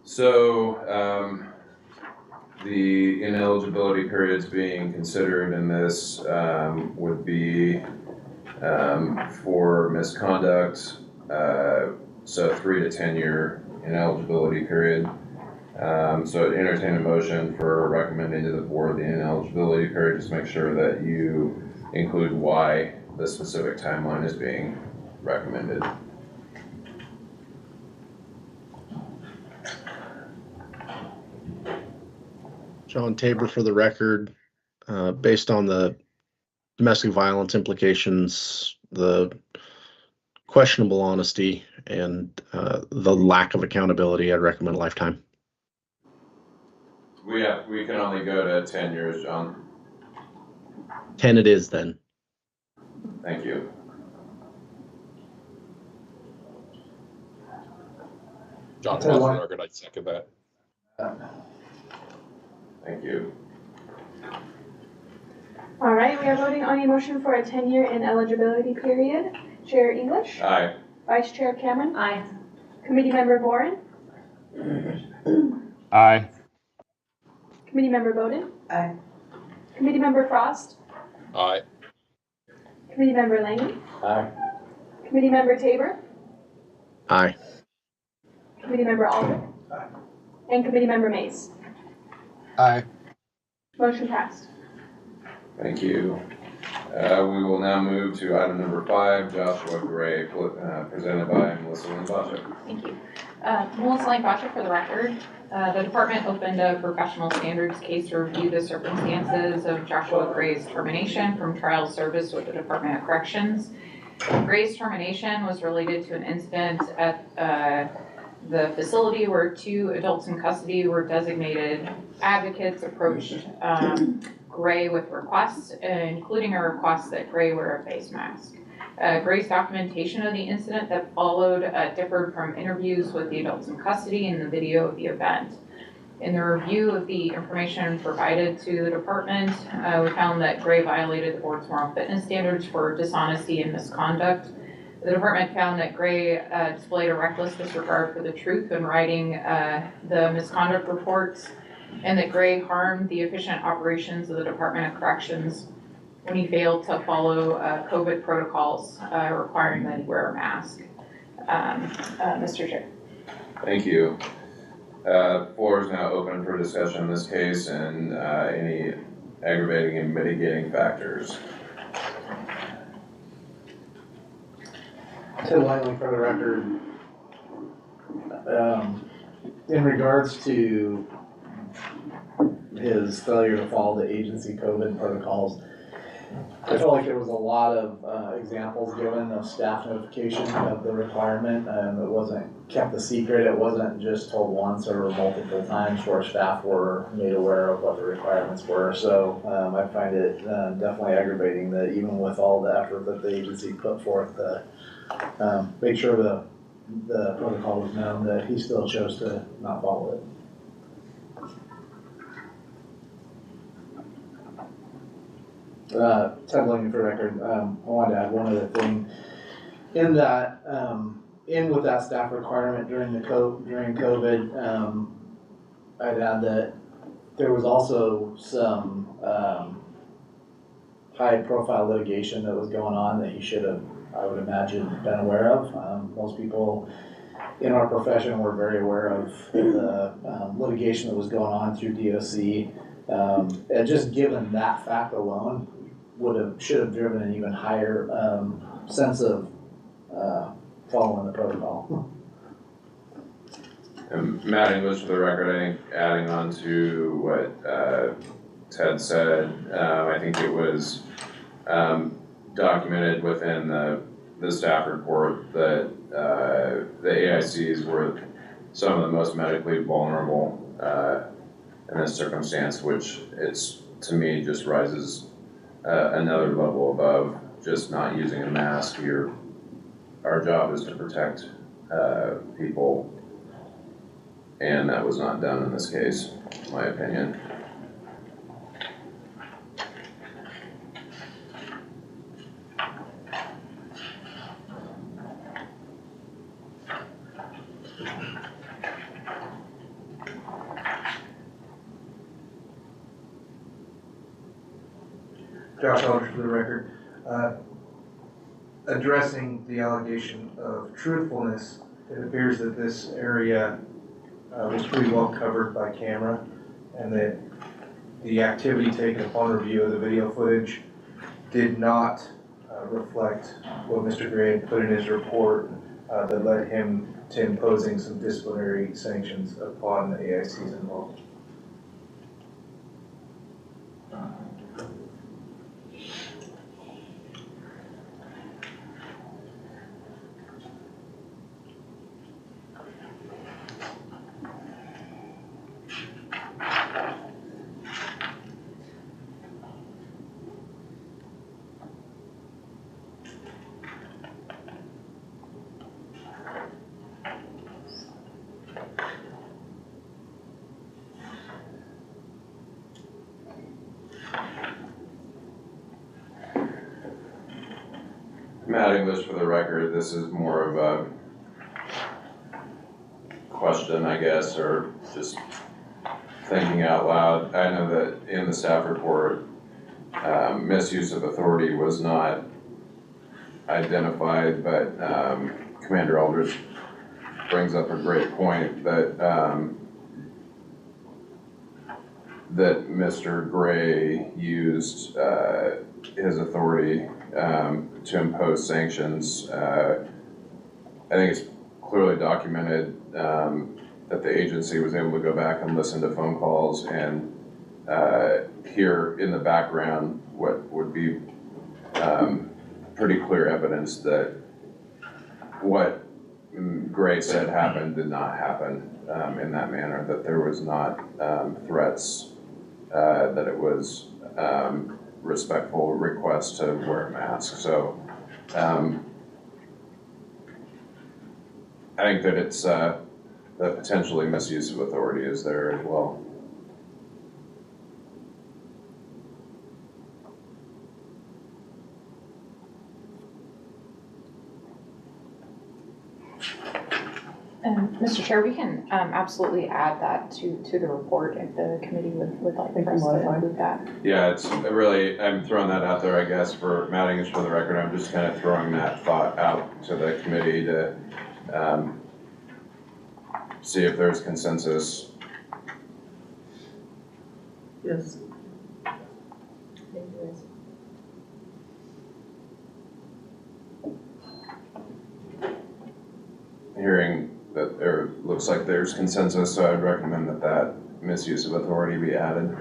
So, the ineligibility periods being considered in this would be for misconduct, so 3 to 10 year ineligibility period. So I'd entertain a motion for recommending to the board the ineligibility period, just make sure that you include why the specific timeline is being recommended. John Tabor for the record, based on the domestic violence implications, the questionable honesty, and the lack of accountability, I'd recommend lifetime. We can only go to 10 years, John. 10 it is then. Thank you. John Ross, for the record, I second that. Thank you. All right, we are voting on a motion for a 10-year ineligibility period. Chair English. Aye. Vice Chair Cameron. Aye. Committee Member Boren. Aye. Committee Member Bowden. Aye. Committee Member Frost. Aye. Committee Member Langley. Aye. Committee Member Tabor. Aye. Committee Member Aldrich. Aye. And Committee Member Mace. Aye. Motion passed. Thank you. We will now move to item number 5, Joshua Gray, presented by Melissa Lynn-Bachek. Thank you. Melissa Lynn-Bachek for the record. The department opened a professional standards case to review the circumstances of Joshua Gray's termination from trial service with the Department of Corrections. Gray's termination was related to an incident at the facility where 2 adults in custody were designated advocates approached Gray with requests, including a request that Gray wear a face mask. Gray's documentation of the incident that followed differed from interviews with the adults in custody and the video of the event. In the review of the information provided to the department, we found that Gray violated the board's moral fitness standards for dishonesty and misconduct. The department found that Gray displayed a reckless disregard for the truth when writing the misconduct reports, and that Gray harmed the efficient operations of the Department of Corrections when he failed to follow COVID protocols requiring that he wear a mask. Mr. Chair. Thank you. The floor is now open for discussion in this case and any aggravating and mitigating factors. Ted Langley for the record. In regards to his failure to follow the agency COVID protocols, I felt like there was a lot of examples given of staff notification of the requirement, and it wasn't kept a secret. It wasn't just told once or multiple times where staff were made aware of what the requirements were. So I find it definitely aggravating that even with all the effort that the agency put forth to make sure the protocol was known, that he still chose to not follow it. Ted Langley for the record, I wanted to add one other thing. In that, in with that staff requirement during COVID, I'd add that there was also some high profile litigation that was going on that he should have, I would imagine, been aware of. Most people in our profession were very aware of the litigation that was going on through DOC. And just given that fact alone, should have driven an even higher sense of following the protocol. And Matt English for the record, I think adding on to what Ted said, I think it was documented within the staff report that the AICs were some of the most medically vulnerable in this circumstance, which to me just rises another level above just not using a mask. Our job is to protect people, and that was not done in this case, in my opinion. Josh Aldridge for the record. Addressing the allegation of truthfulness, it appears that this area was pretty well covered by camera, and that the activity taken upon review of the video footage did not reflect what Mr. Gray had put in his report that led him to imposing some disciplinary sanctions upon the AICs involved. Matt English for the record, this is more of a question, I guess, or just thinking out loud. I know that in the staff report, misuse of authority was not identified, but Commander Aldridge brings up a great point that that Mr. Gray used his authority to impose sanctions. I think it's clearly documented that the agency was able to go back and listen to phone calls and hear in the background what would be pretty clear evidence that what Gray said happened did not happen in that manner, that there was not threats, that it was respectful request to wear a mask. So I think that it's that potentially misuse of authority is there as well. Mr. Chair, we can absolutely add that to the report if the committee would like for us to include that. Yeah, it's really, I'm throwing that out there, I guess, for Matt English for the record. I'm just kind of throwing that thought out to the committee to see if there's consensus. Yes. looks like there's consensus, so I'd recommend that that misuse of authority be added.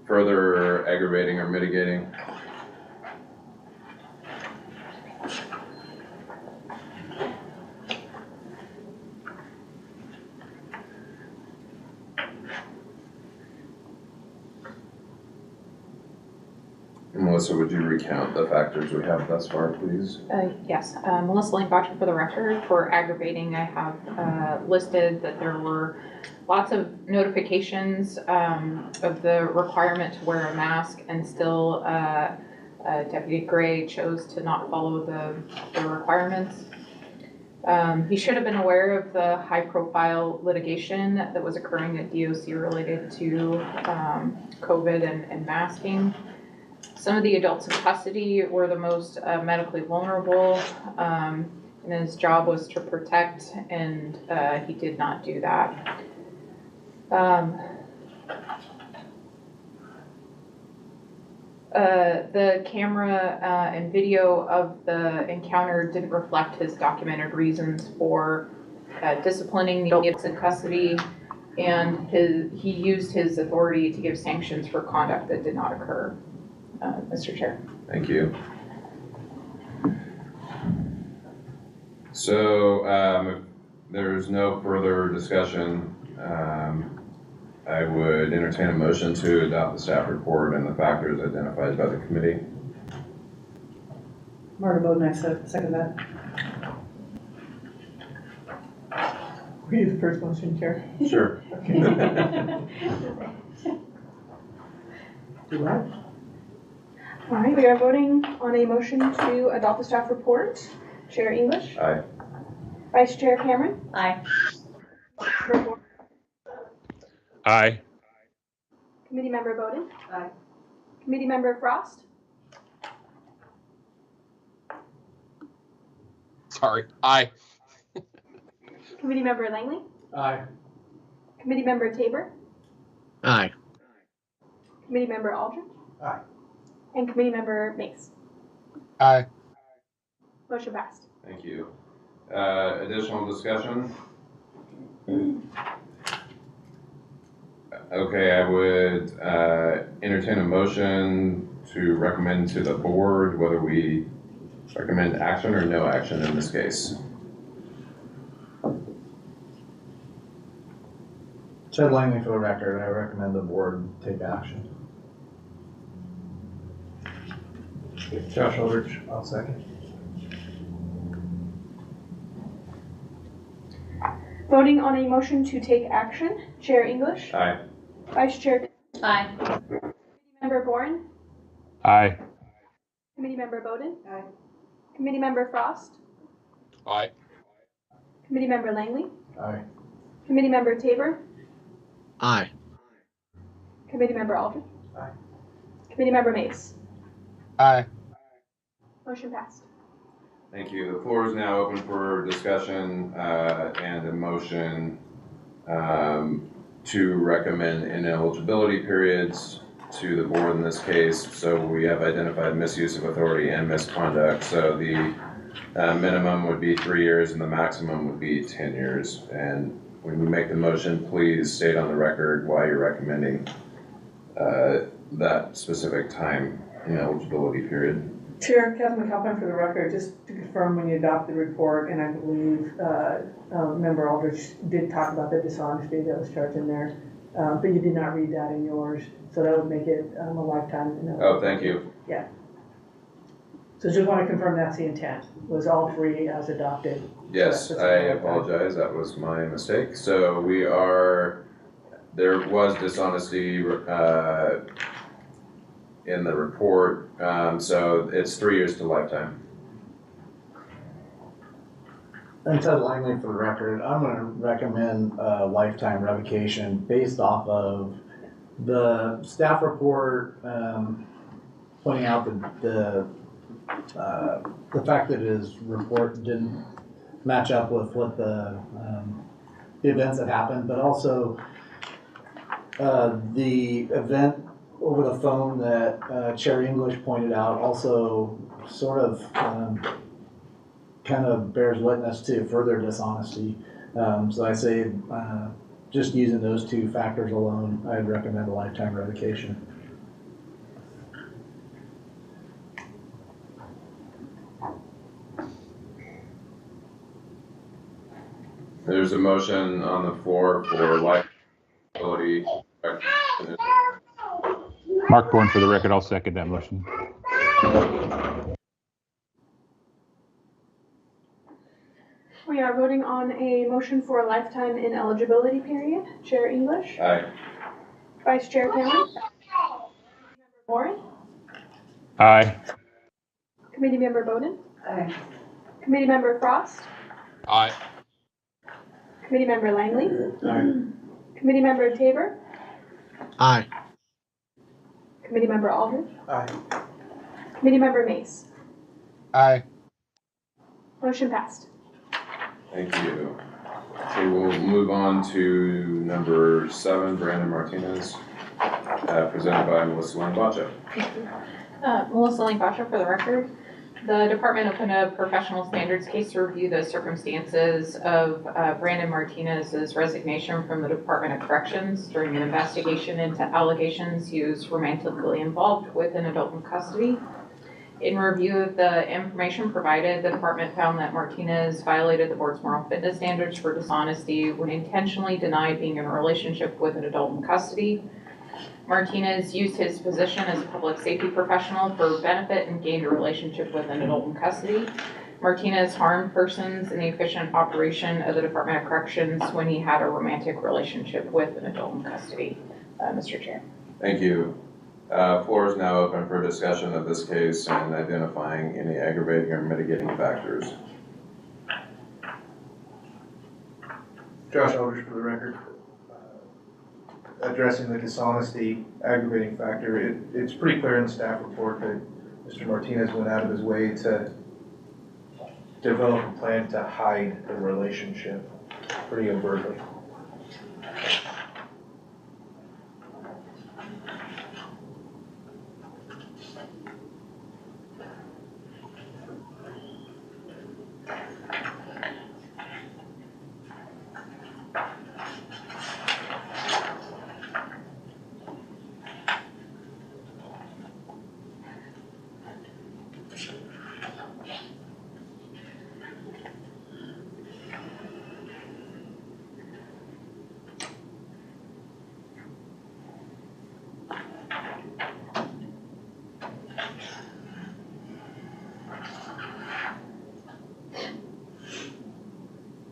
Further aggravating or mitigating. Melissa, would you recount the factors we have thus far, please? Yes, Melissa Lane Botcher for the record. For aggravating, I have listed that there were lots of notifications of the requirement to wear a mask, and still Deputy Gray chose to not follow the requirements. He should have been aware of the high-profile litigation that was occurring at DOC related to COVID and masking. Some of the adults in custody were the most medically vulnerable, and his job was to protect, and he did not do that. The camera and video of the encounter didn't reflect his documented reasons for disciplining the adults in custody, and he used his authority to give sanctions for conduct that did not occur. Mr. Chair. Thank you. So if there's no further discussion, I would entertain a motion to adopt the staff report and the factors identified by the committee. Marta Bowden, I second that. Were you the first motion, Chair? Sure. Okay. Do what? All right, we are voting on a motion to adopt the staff report. Chair English? Aye. Vice Chair Cameron? Aye. Aye. Committee Member Bowden? Aye. Committee Member Frost? Sorry. Aye. Committee Member Langley? Aye. Committee Member Tabor? Aye. Committee Member Aldridge? Aye. And Committee Member Mace? Aye. Motion passed. Thank you. Additional discussion? Okay, I would entertain a motion to recommend to the board whether we recommend action or no action in this case. Chad Langley for the record, I recommend the board take action. Josh Aldridge, I'll second. Voting on a motion to take action. Chair English? Aye. Vice Chair? Aye. Committee Member Boren? Aye. Committee Member Bowden? Aye. Committee Member Frost? Aye. Committee Member Langley? Aye. Committee Member Tabor? Aye. Committee Member Aldridge? Aye. Committee Member Mace? Aye. Motion passed. Thank you. The floor is now open for discussion and a motion to recommend ineligibility periods to the board in this case. So we have identified misuse of authority and misconduct. So the minimum would be 3 years and the maximum would be 10 years. And when you make the motion, please state on the record why you're recommending that specific time ineligibility period. Chair, Catherine McAlpine for the record, just to confirm when you adopt the report, and I believe Member Aldridge did talk about the dishonesty that was charged in there, but you did not read that in yours, so that would make it a lifetime. Oh, thank you. Yeah. So just want to confirm that's the intent, was all three as adopted. Yes, I apologize. That was my mistake. So there was dishonesty in the report, so it's 3 years to lifetime. And Ted Langley for the record, I'm going to recommend lifetime revocation based off of the staff report pointing out the fact that his report didn't match up with what the events that happened, but also The event over the phone that Chair English pointed out also sort of kind of bears witness to further dishonesty. So I say just using those two factors alone, I'd recommend a lifetime revocation. There's a motion on the floor for liability. Mark Bourne for the record. I'll second that motion. We are voting on a motion for a lifetime ineligibility period. Chair English. Aye. Vice Chair Cameron. Warren. Aye. Committee Member Bowden. Aye. Committee Member Frost. Aye. Committee Member Langley. Aye. Committee Member Tabor. Aye. Committee Member Aldridge. Aye. Committee Member Mace. Aye. Motion passed. Thank you. Okay, we'll move on to number 7, Brandon Martinez, presented by Melissa Langbacha. Melissa Langbacha for the record. The department opened a professional standards case to review the circumstances of Brandon Martinez's resignation from the Department of Corrections during an investigation into allegations he was romantically involved with an adult in custody. In review of the information provided, the department found that Martinez violated the board's moral fitness standards for dishonesty when intentionally denied being in a relationship with an adult in custody. Martinez used his position as a public safety professional for benefit and gained a relationship with an adult in custody. Martinez harmed persons in the efficient operation of the Department of Corrections when he had a romantic relationship with an adult in custody. Mr. Chair. Thank you. Floor is now open for discussion of this case and identifying any aggravating or mitigating factors. Josh Aldridge for the record. Addressing the dishonesty aggravating factor, it's pretty clear in the staff report that Mr. Martinez went out of his way to develop a plan to hide the relationship pretty overtly.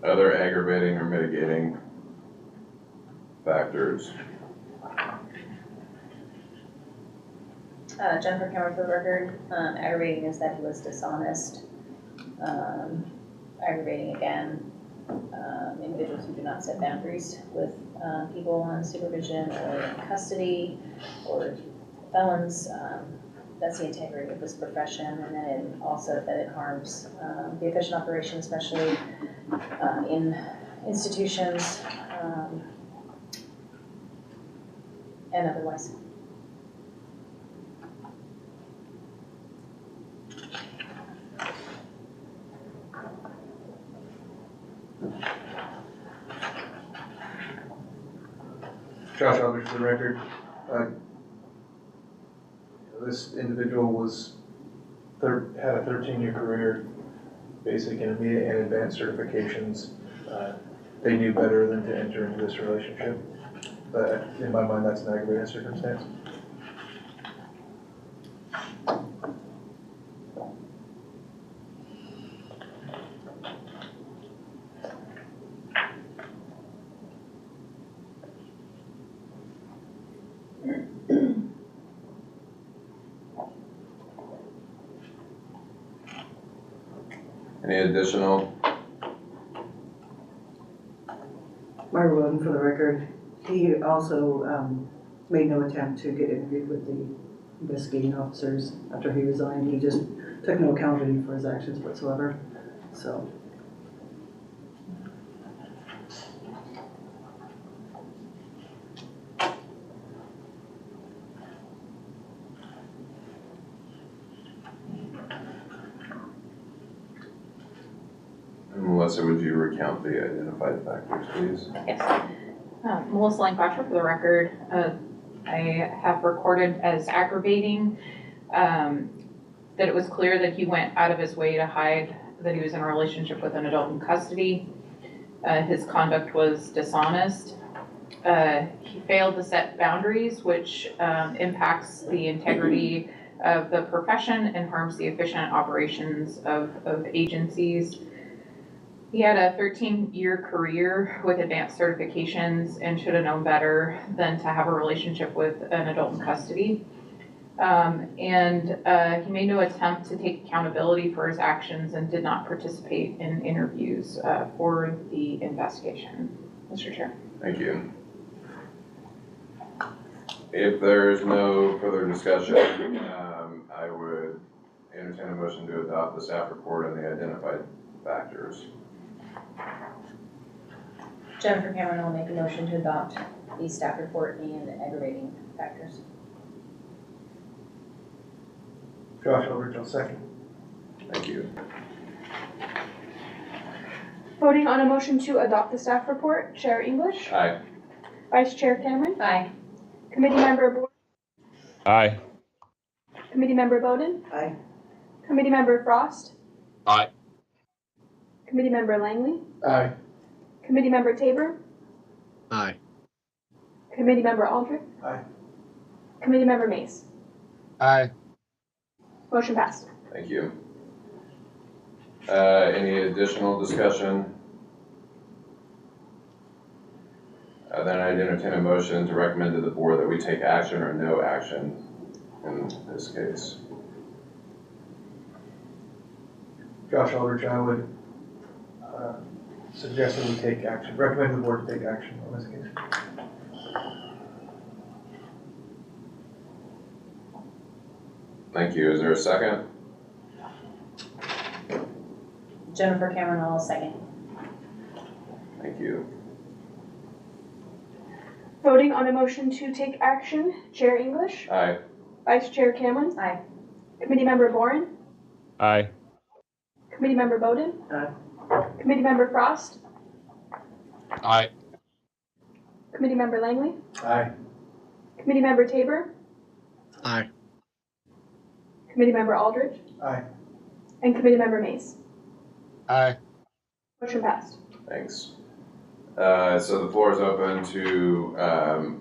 Other aggravating or mitigating factors. Jennifer Cameron for the record. Aggravating is that he was dishonest. Aggravating again, individuals who do not set boundaries with people on supervision or in custody or felons. That's the integrity of this profession, and then it also that it harms the efficient operation, especially in institutions and otherwise. Josh Aldridge for the record. This individual was had a 13-year career, basic, intermediate, and advanced certifications. They knew better than to enter into this relationship. But in my mind, that's an aggravating circumstance. Any additional? Mark Bowden for the record. He also made no attempt to get interviewed with the investigating officers after he resigned. He just took no accountability for his actions whatsoever. So. Melissa, would you recount the identified factors, please? Yes. Melissa Langbacher, for the record, I have recorded as aggravating that it was clear that he went out of his way to hide that he was in a relationship with an adult in custody. His conduct was dishonest. He failed to set boundaries, which impacts the integrity of the profession and harms the efficient operations of agencies. He had a 13-year career with advanced certifications and should have known better than to have a relationship with an adult in custody. He made no attempt to take accountability for his actions and did not participate in interviews for the investigation. Mr. Chair. Thank you. If there's no further discussion, I would entertain a motion to adopt the staff report and the identified factors. Jennifer Cameron will make a motion to adopt the staff report and the aggravating factors. Josh Aldridge, I'll second. Thank you. Voting on a motion to adopt the staff report, Chair English. Aye. Vice Chair Cameron. Aye. Committee Member Board. Aye. Committee Member Bowden. Aye. Committee Member Frost. Aye. Committee Member Langley. Aye. Committee Member Tabor. Aye. Committee Member Aldrich. Aye. Committee Member Mace. Aye. Motion passed. Thank you. Any additional discussion? Then I'd entertain a motion to recommend to the board that we take action or no action in this case. Josh Aldridge, I would suggest that we take action, recommend the board to take action on this case. Thank you. Is there a second? Jennifer Cameron will second. Thank you. Voting on a motion to take action, Chair English. Aye. Vice Chair Cameron. Aye. Committee Member Boren. Aye. Committee Member Bowden. Aye. Committee Member Frost. Aye. Committee Member Langley. Aye. Committee Member Tabor. Aye. Committee Member Aldridge. Aye. And Committee Member Mace. Aye. Motion passed. Thanks. So the floor is open to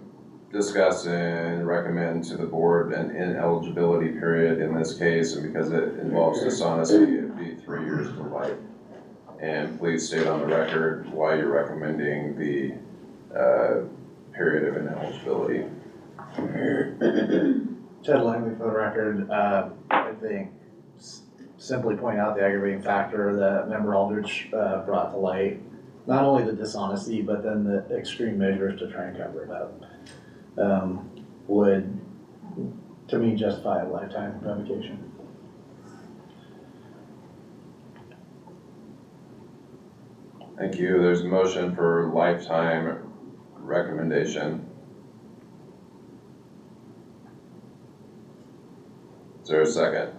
discuss and recommend to the board an ineligibility period in this case, and because it involves dishonesty, it'd be 3 years to life. And please state on the record why you're recommending the period of ineligibility. Ted Langley for the record. I think simply point out the aggravating factor that Member Aldridge brought to light. Not only the dishonesty, but then the extreme measures to try and cover it up would, to me, justify a lifetime revocation. Thank you. There's a motion for lifetime recommendation. Is there a second?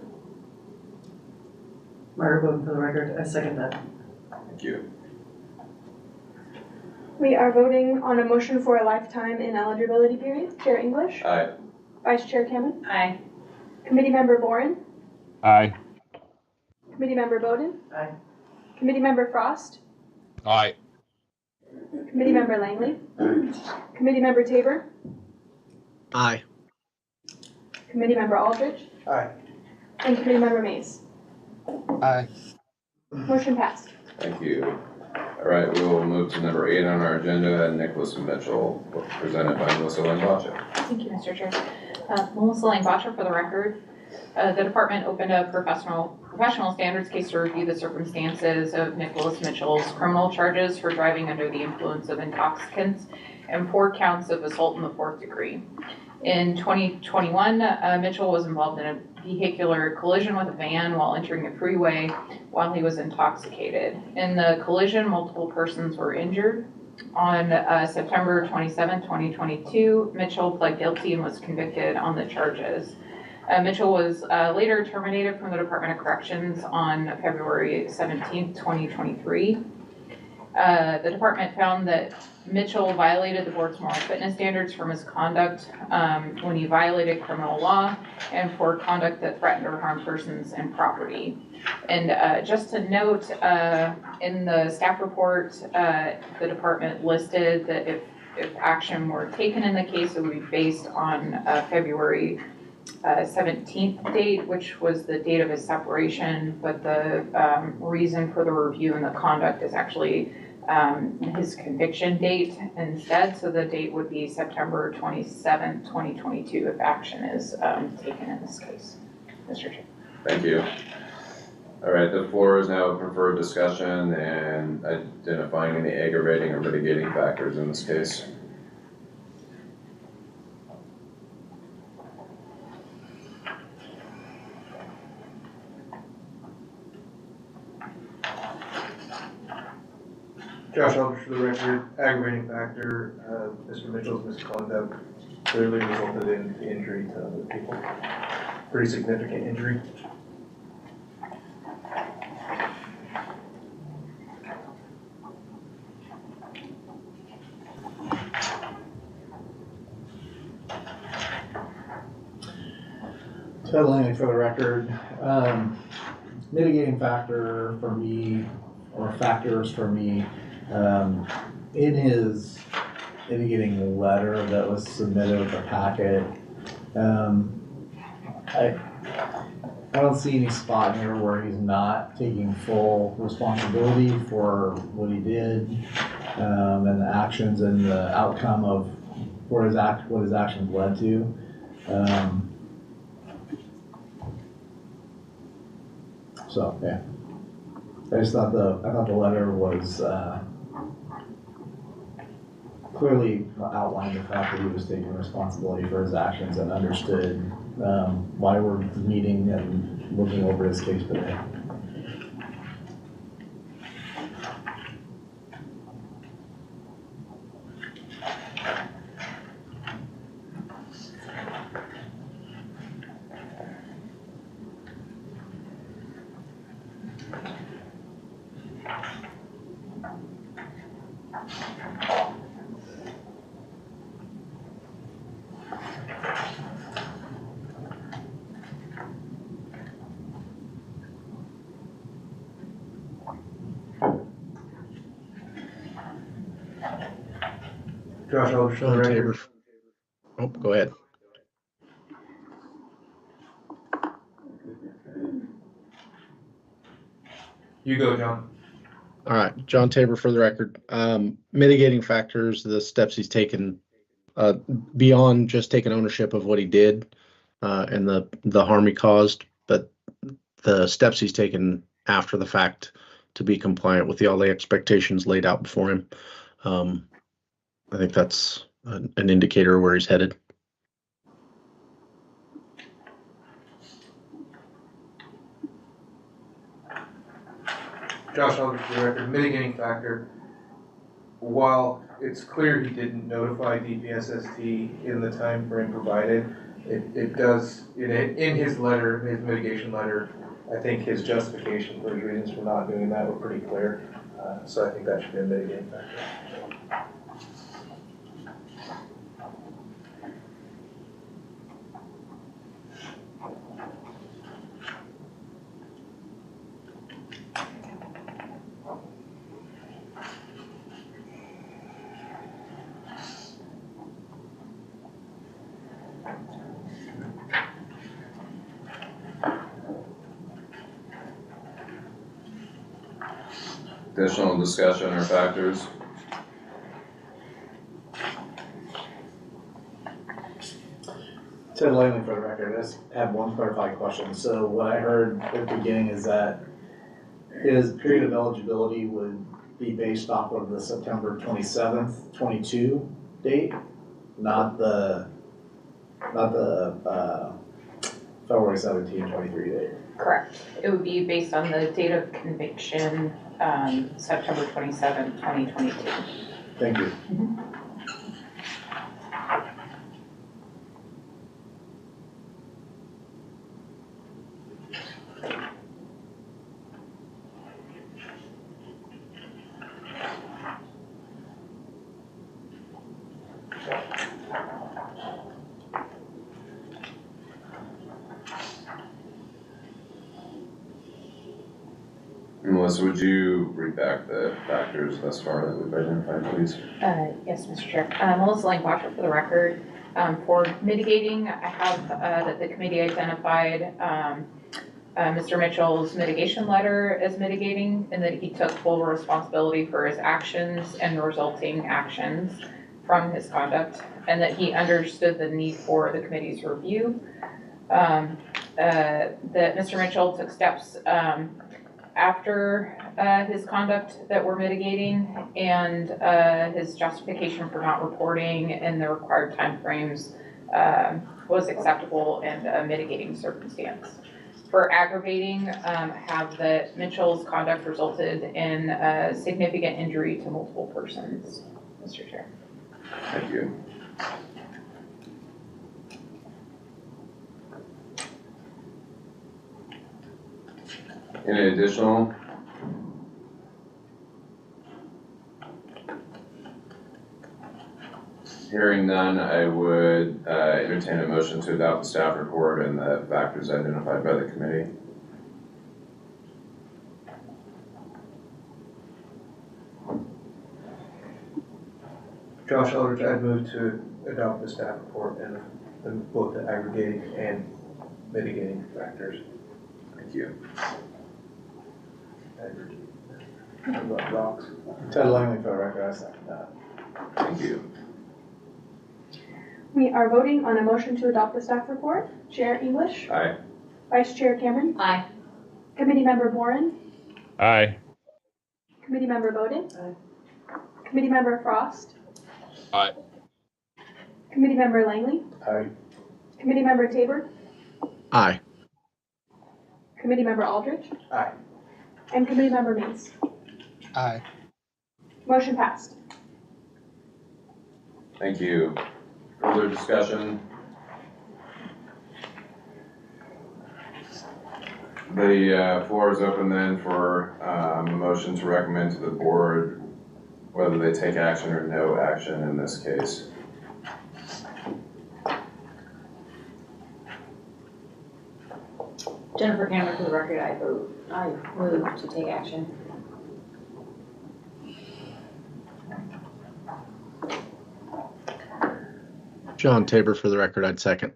Margaret Bowden for the record, I second that. Thank you. We are voting on a motion for a lifetime ineligibility period. Chair English. Aye. Vice Chair Cameron. Aye. Committee Member Boren. Aye. Committee Member Bowden. Aye. Committee Member Frost. Aye. Committee Member Langley. Committee Member Tabor. Aye. Committee Member Aldridge. Aye. And Committee Member Mace. Aye. Motion passed. Thank you. All right, we will move to number 8 on our agenda, Nicholas Mitchell, presented by Melissa Langbacher. Thank you, Mr. Chair. Melissa Langbacher, for the record. The department opened a professional standards case to review the circumstances of Nicholas Mitchell's criminal charges for driving under the influence of intoxicants and 4 counts of assault in the 4th degree. In 2021, Mitchell was involved in a vehicular collision with a van while entering a freeway while he was intoxicated. In the collision, multiple persons were injured. On September 27, 2022, Mitchell pled guilty and was convicted on the charges. Mitchell was later terminated from the Department of Corrections on February 17th, 2023. The department found that Mitchell violated the board's moral fitness standards for misconduct when he violated criminal law and for conduct that threatened or harmed persons and property. And just to note, in the staff report, the department listed that if action were taken in the case, it would be based on February 17th date, which was the date of his separation, but the reason for the review and the conduct is actually his conviction date instead. So the date would be September 27th, 2022, if action is taken in this case. Mr. Chair. Thank you. All right, the floor is now open for discussion and identifying any aggravating or mitigating factors in this case. Josh Eldridge for the record, aggravating factor, Mr. Mitchell's misconduct clearly resulted in injury to other people. Pretty significant injury. Ted Langley for the record. Mitigating factor for me, or factors for me, in his mitigating letter that was submitted with the packet, I don't see any spot here where he's not taking full responsibility for what he did, and the actions and the outcome of what his actions led to. So yeah, I just thought the letter was clearly outlined the fact that he was taking responsibility for his actions and understood why we're meeting and looking over his case today. Josh Eldridge for the John record. Tabor. Oh, go ahead. You go, John. All right, John Tabor for the record. Mitigating factors, the steps he's taken beyond just taking ownership of what he did and the harm he caused, but the steps he's taken after the fact to be compliant with all the expectations laid out before him. I think that's an indicator of where he's headed. Josh Eldridge for the record, mitigating factor. While it's clear he didn't notify DPSST in the time frame provided, it does, in his letter, his mitigation letter, I think his justification for his reasons for not doing that were pretty clear. So I think that should be a mitigating factor. Additional discussion or factors? Ted Langley for the record. I just have one clarifying question. So what I heard at the beginning is that his period of eligibility would be based off of the September 27th, 22 date, not the February 17, 23 date. Correct. It would be based on the date of conviction, September 27th, 2022. Thank you. Melissa, would you read back the factors thus far that we've identified, please? Yes, Mr. Chair. Melissa Langwasher for the record. For mitigating, I have that the committee identified Mr. Mitchell's mitigation letter as mitigating, and that he took full responsibility for his actions and resulting actions from his conduct, and that he understood the need for the committee's review. That Mr. Mitchell took steps after his conduct that were mitigating, and his justification for not reporting in the required timeframes was acceptable and a mitigating circumstance. For aggravating, have that Mitchell's conduct resulted in significant injury to multiple persons, Mr. Chair. Thank you. Any additional? Hearing none, I would entertain a motion to adopt the staff report and the factors identified by the committee. Josh Eldridge, I'd move to adopt the staff report and both the aggregating and mitigating factors. Thank you. Rocks. Ted Langley for the record, I second that. Thank you. We are voting on a motion to adopt the staff report. Chair English. Aye. Vice Chair Cameron. Aye. Committee Member Boren. Aye. Committee Member Bowden. Aye. Committee Member Frost. Aye. Committee Member Langley. Aye. Committee Member Tabor. Aye. Committee Member Aldrich. Aye. And Committee Member Mays. Aye. Motion passed. Thank you. Further discussion? The floor is open then for a motion to recommend to the board whether they take action or no action in this case. Jennifer Cameron for the record, I move to take action. John Tabor for the record, I'd second.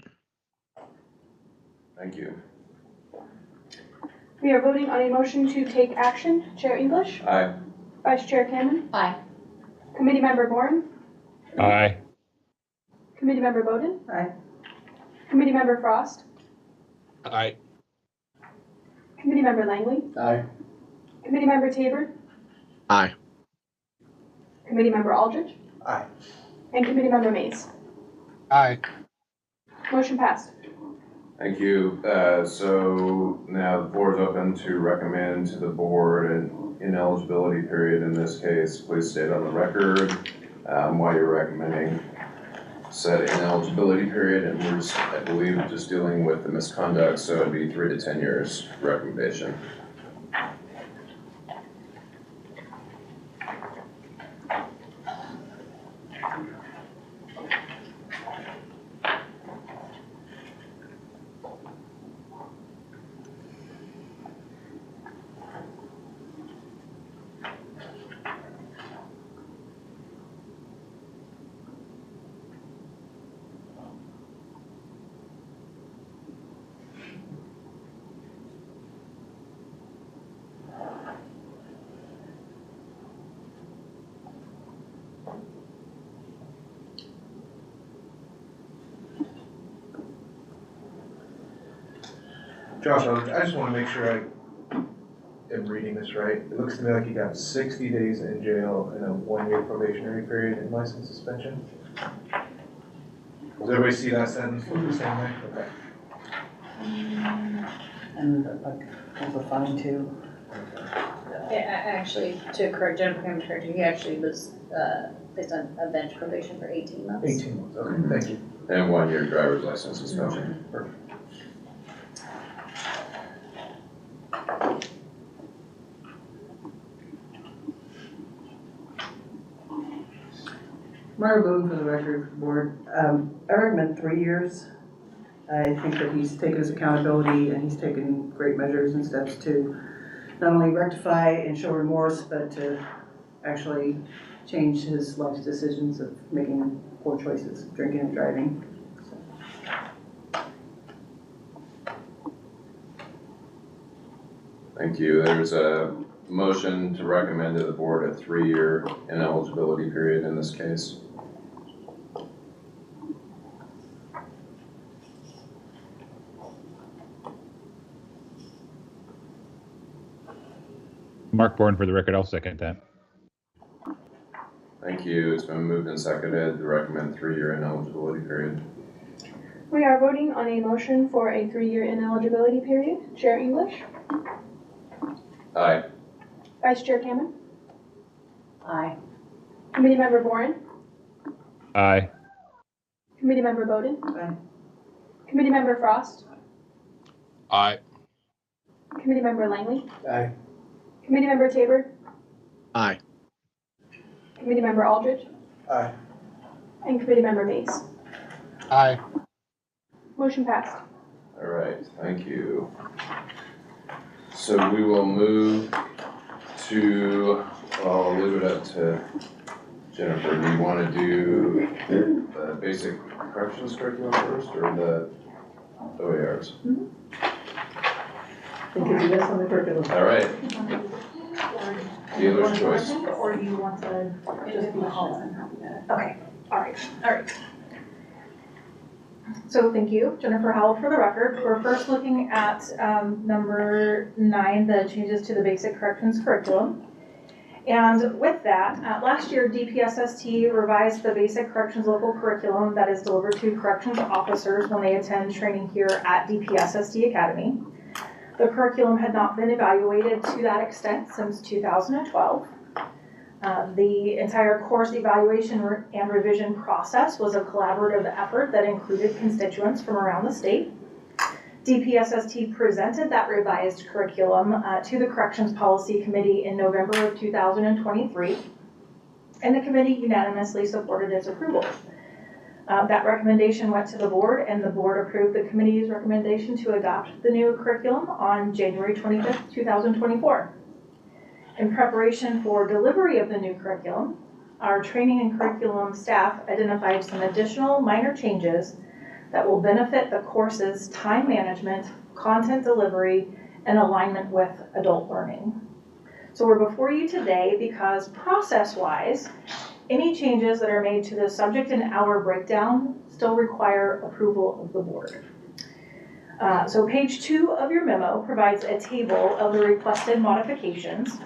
Thank you. We are voting on a motion to take action. Chair English. Aye. Vice Chair Cameron. Aye. Committee Member Boren. Aye. Committee Member Bowden. Aye. Committee Member Frost. Aye. Committee Member Langley. Aye. Committee Member Tabor. Aye. Committee Member Aldrich. Aye. And Committee Member Mays. Aye. Motion passed. Thank you. So now the floor is open to recommend to the board an ineligibility period in this case. Please state on the record why you're recommending said ineligibility period, and we're just, I believe, just dealing with the misconduct, so it'd be 3 to 10 years recommendation. Josh Eldridge, I just want to make sure I am reading this right. It looks to me like you got 60 days in jail and a 1-year probationary period and license suspension. Does everybody see that sentence the same way? Okay. And there's a fine too. Actually, to correct Jennifer Cameron, correct you, he actually was placed on a bench probation for 18 months. 18 months, okay, thank you. And 1-year driver's license suspension. Perfect. Myra Bowden for the record, board. I recommend 3 years. I think that he's taken his accountability and he's taken great measures and steps to not only rectify and show remorse, but to actually change his life's decisions of making poor choices, drinking and driving. Thank you. There's a motion to recommend to the board a 3-year ineligibility period in this case. Mark Bourne, for the record, I'll second that. Thank you. It's been moved and seconded to recommend 3-year ineligibility period. We are voting on a motion for a 3-year ineligibility period. Chair English? Aye. Vice Chair Cameron? Aye. Committee Member Boren? Aye. Committee Member Bowden? Aye. Committee Member Frost? Aye. Committee Member Langley? Aye. Committee Member Tabor? Aye. Committee Member Aldridge? Aye. And Committee Member Mace. Aye. Motion passed. All right, thank you. So we will move to, I'll leave it up to Jennifer. Do you want to do the basic corrections curriculum first or the OERs? We can do this on the curriculum. All right. Dealer's choice. Or do you want to just be Holland? Okay, all right. So thank you, Jennifer Howell, for the record. We're first looking at number 9, the changes to the basic corrections curriculum. And with that, last year DPSST revised the basic corrections local curriculum that is delivered to corrections officers when they attend training here at DPSST Academy. The curriculum had not been evaluated to that extent since 2012. The entire course evaluation and revision process was a collaborative effort that included constituents from around the state. DPSST presented that revised curriculum to the Corrections Policy Committee in November of 2023, and the committee unanimously supported its approval. That recommendation went to the board, and the board approved the committee's recommendation to adopt the new curriculum on January 25th, 2024. In preparation for delivery of the new curriculum, our training and curriculum staff identified some additional minor changes that will benefit the course's time management, content delivery, and alignment with adult learning. So we're before you today because process-wise, any changes that are made to the subject and hour breakdown still require approval of the board. So page 2 of your memo provides a table of the requested modifications.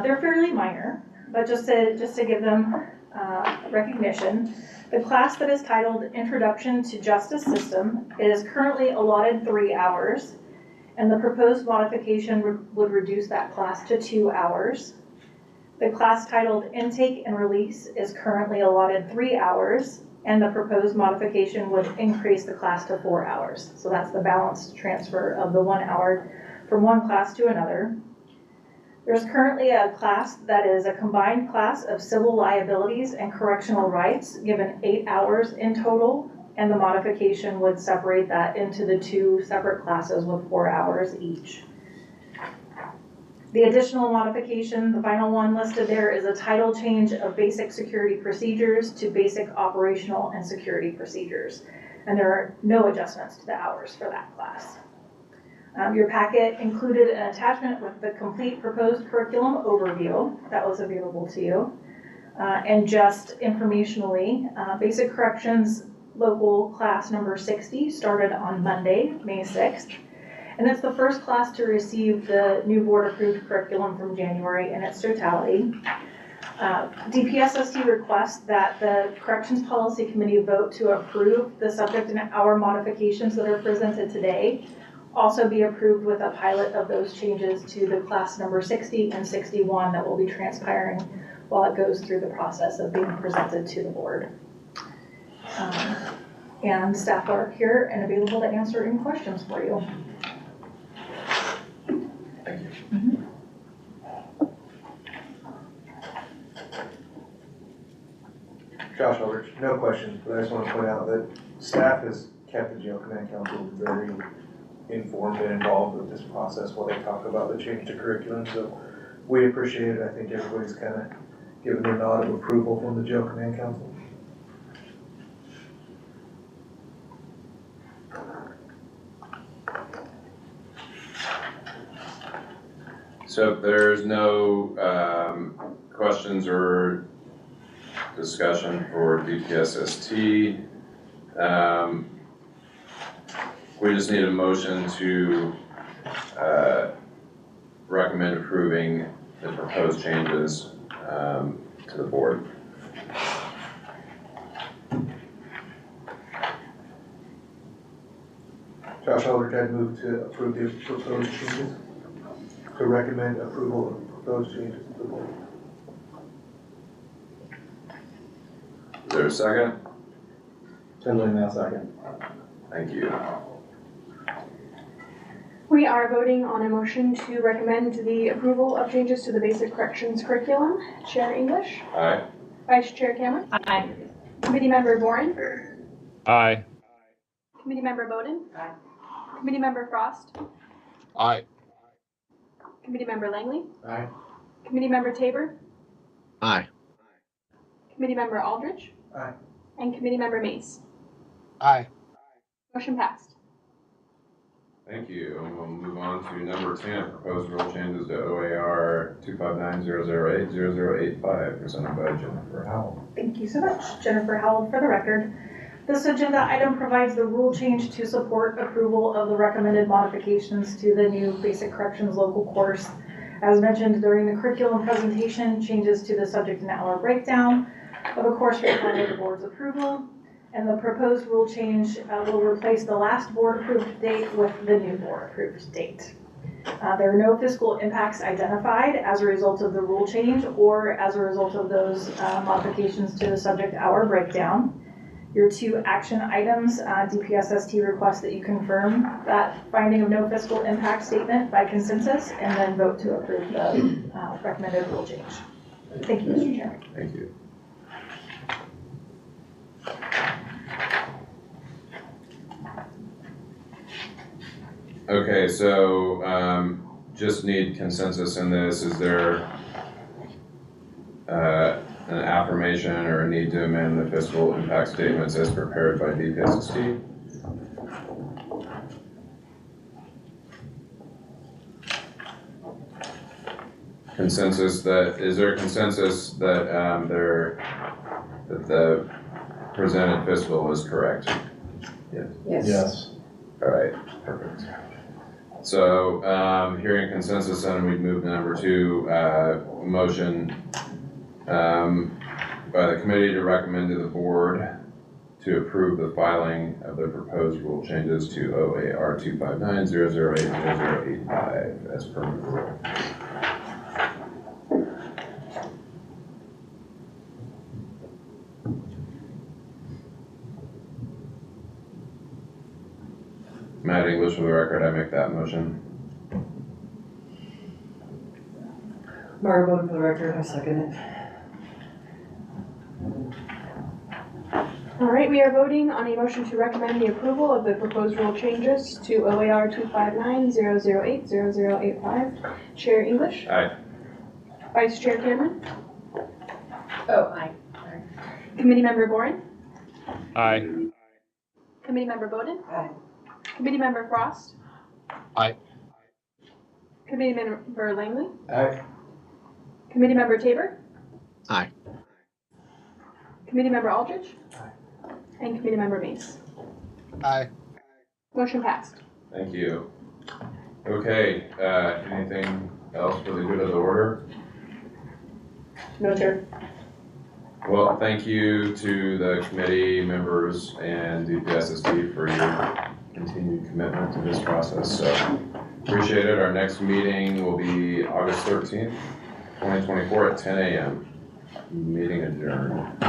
They're fairly minor, but just to give them recognition, the class that is titled Introduction to Justice System is currently allotted 3 hours, and the proposed modification would reduce that class to 2 hours. The class titled Intake and Release is currently allotted 3 hours, and the proposed modification would increase the class to 4 hours. So that's the balanced transfer of the 1 hour from one class to another. There's currently a class that is a combined class of civil liabilities and correctional rights, given 8 hours in total, and the modification would separate that into the 2 separate classes with 4 hours each. The additional modification, the final one listed there, is a title change of basic security procedures to basic operational and security procedures. And there are no adjustments to the hours for that class. Your packet included an attachment with the complete proposed curriculum overview that was available to you. And just informationally, Basic Corrections Local Class number 60 started on Monday, May 6th. And it's the first class to receive the new board-approved curriculum from January in its totality. DPSST requests that the Corrections Policy Committee vote to approve the subject and hour modifications that are presented today. Also be approved with a pilot of those changes to the class number 60 and 61 that will be transpiring while it goes through the process of being presented to the board. And staff are here and available to answer any questions for you. Thank you. Josh Aldrich, no questions, but I just want to point out that staff has kept the jail command council very informed and involved with this process while they talk about the change to curriculum. So we appreciate it. I think everybody's kind of given their nod of approval from the Jail Command Council. So if there's no questions or discussion for DPSST, we just need a motion to recommend approving the proposed changes to the board. Josh Aldrich, I'd move to approve the proposed changes, to recommend approval of proposed changes to the board. Is there a second? Totally now second. Thank you. We are voting on a motion to recommend the approval of changes to the basic corrections curriculum. Chair English? Aye. Vice Chair Cameron? Aye. Committee Member Boren? Aye. Committee Member Bowden? Aye. Committee Member Frost? Aye. Committee Member Langley? Aye. Committee Member Tabor? Aye. Committee Member Aldrich? Aye. And Committee Member Mace. Aye. Motion passed. Thank you. And we'll move on to number 10, proposed rule changes to OAR 259-008-0085, presented by Jennifer Howell. Thank you so much. Jennifer Howell for the record. This agenda item provides the rule change to support approval of the recommended modifications to the new basic corrections local course. As mentioned during the curriculum presentation, changes to the subject and hour breakdown of a course require the board's approval. And the proposed rule change will replace the last board approved date with the new board approved date. There are no fiscal impacts identified as a result of the rule change or as a result of those modifications to the subject hour breakdown. Your two action items, DPSST requests that you confirm that finding of no fiscal impact statement by consensus and then vote to approve the recommended rule change. Thank you, Mr. Chairman. Thank you. Okay, so just need consensus in this. Is there an affirmation or a need to amend the fiscal impact statements as prepared by DPSST? Consensus that, is there a consensus that that the presented fiscal is correct? Yes. Yes. All right, perfect. So, hearing consensus, then we'd move to number 2, motion by the committee to recommend to the board to approve the filing of the proposed rule changes to OAR 259-008-0085 as per rule. Matt English for the record, I make that motion. Mara Bowden for the record, I second it. All right, we are voting on a motion to recommend the approval of the proposed rule changes to OAR 259-008-0085. Chair English? Aye. Vice Chair Cameron? Oh, aye. Sorry. Committee Member Boren? Aye. Committee Member Bowden? Aye. Committee Member Frost? Aye. Committee Member Langley? Aye. Committee Member Tabor? Aye. Committee Member Aldrich? Aye. And Committee Member Mace. Aye. Motion passed. Thank you. Okay, anything else for the good of the order? No, Chair. Well, thank you to the committee members and DPSST for your continued commitment to this process. So appreciate it. Our next meeting will be August 13th, 2024 at 10 a.m. Meeting adjourned.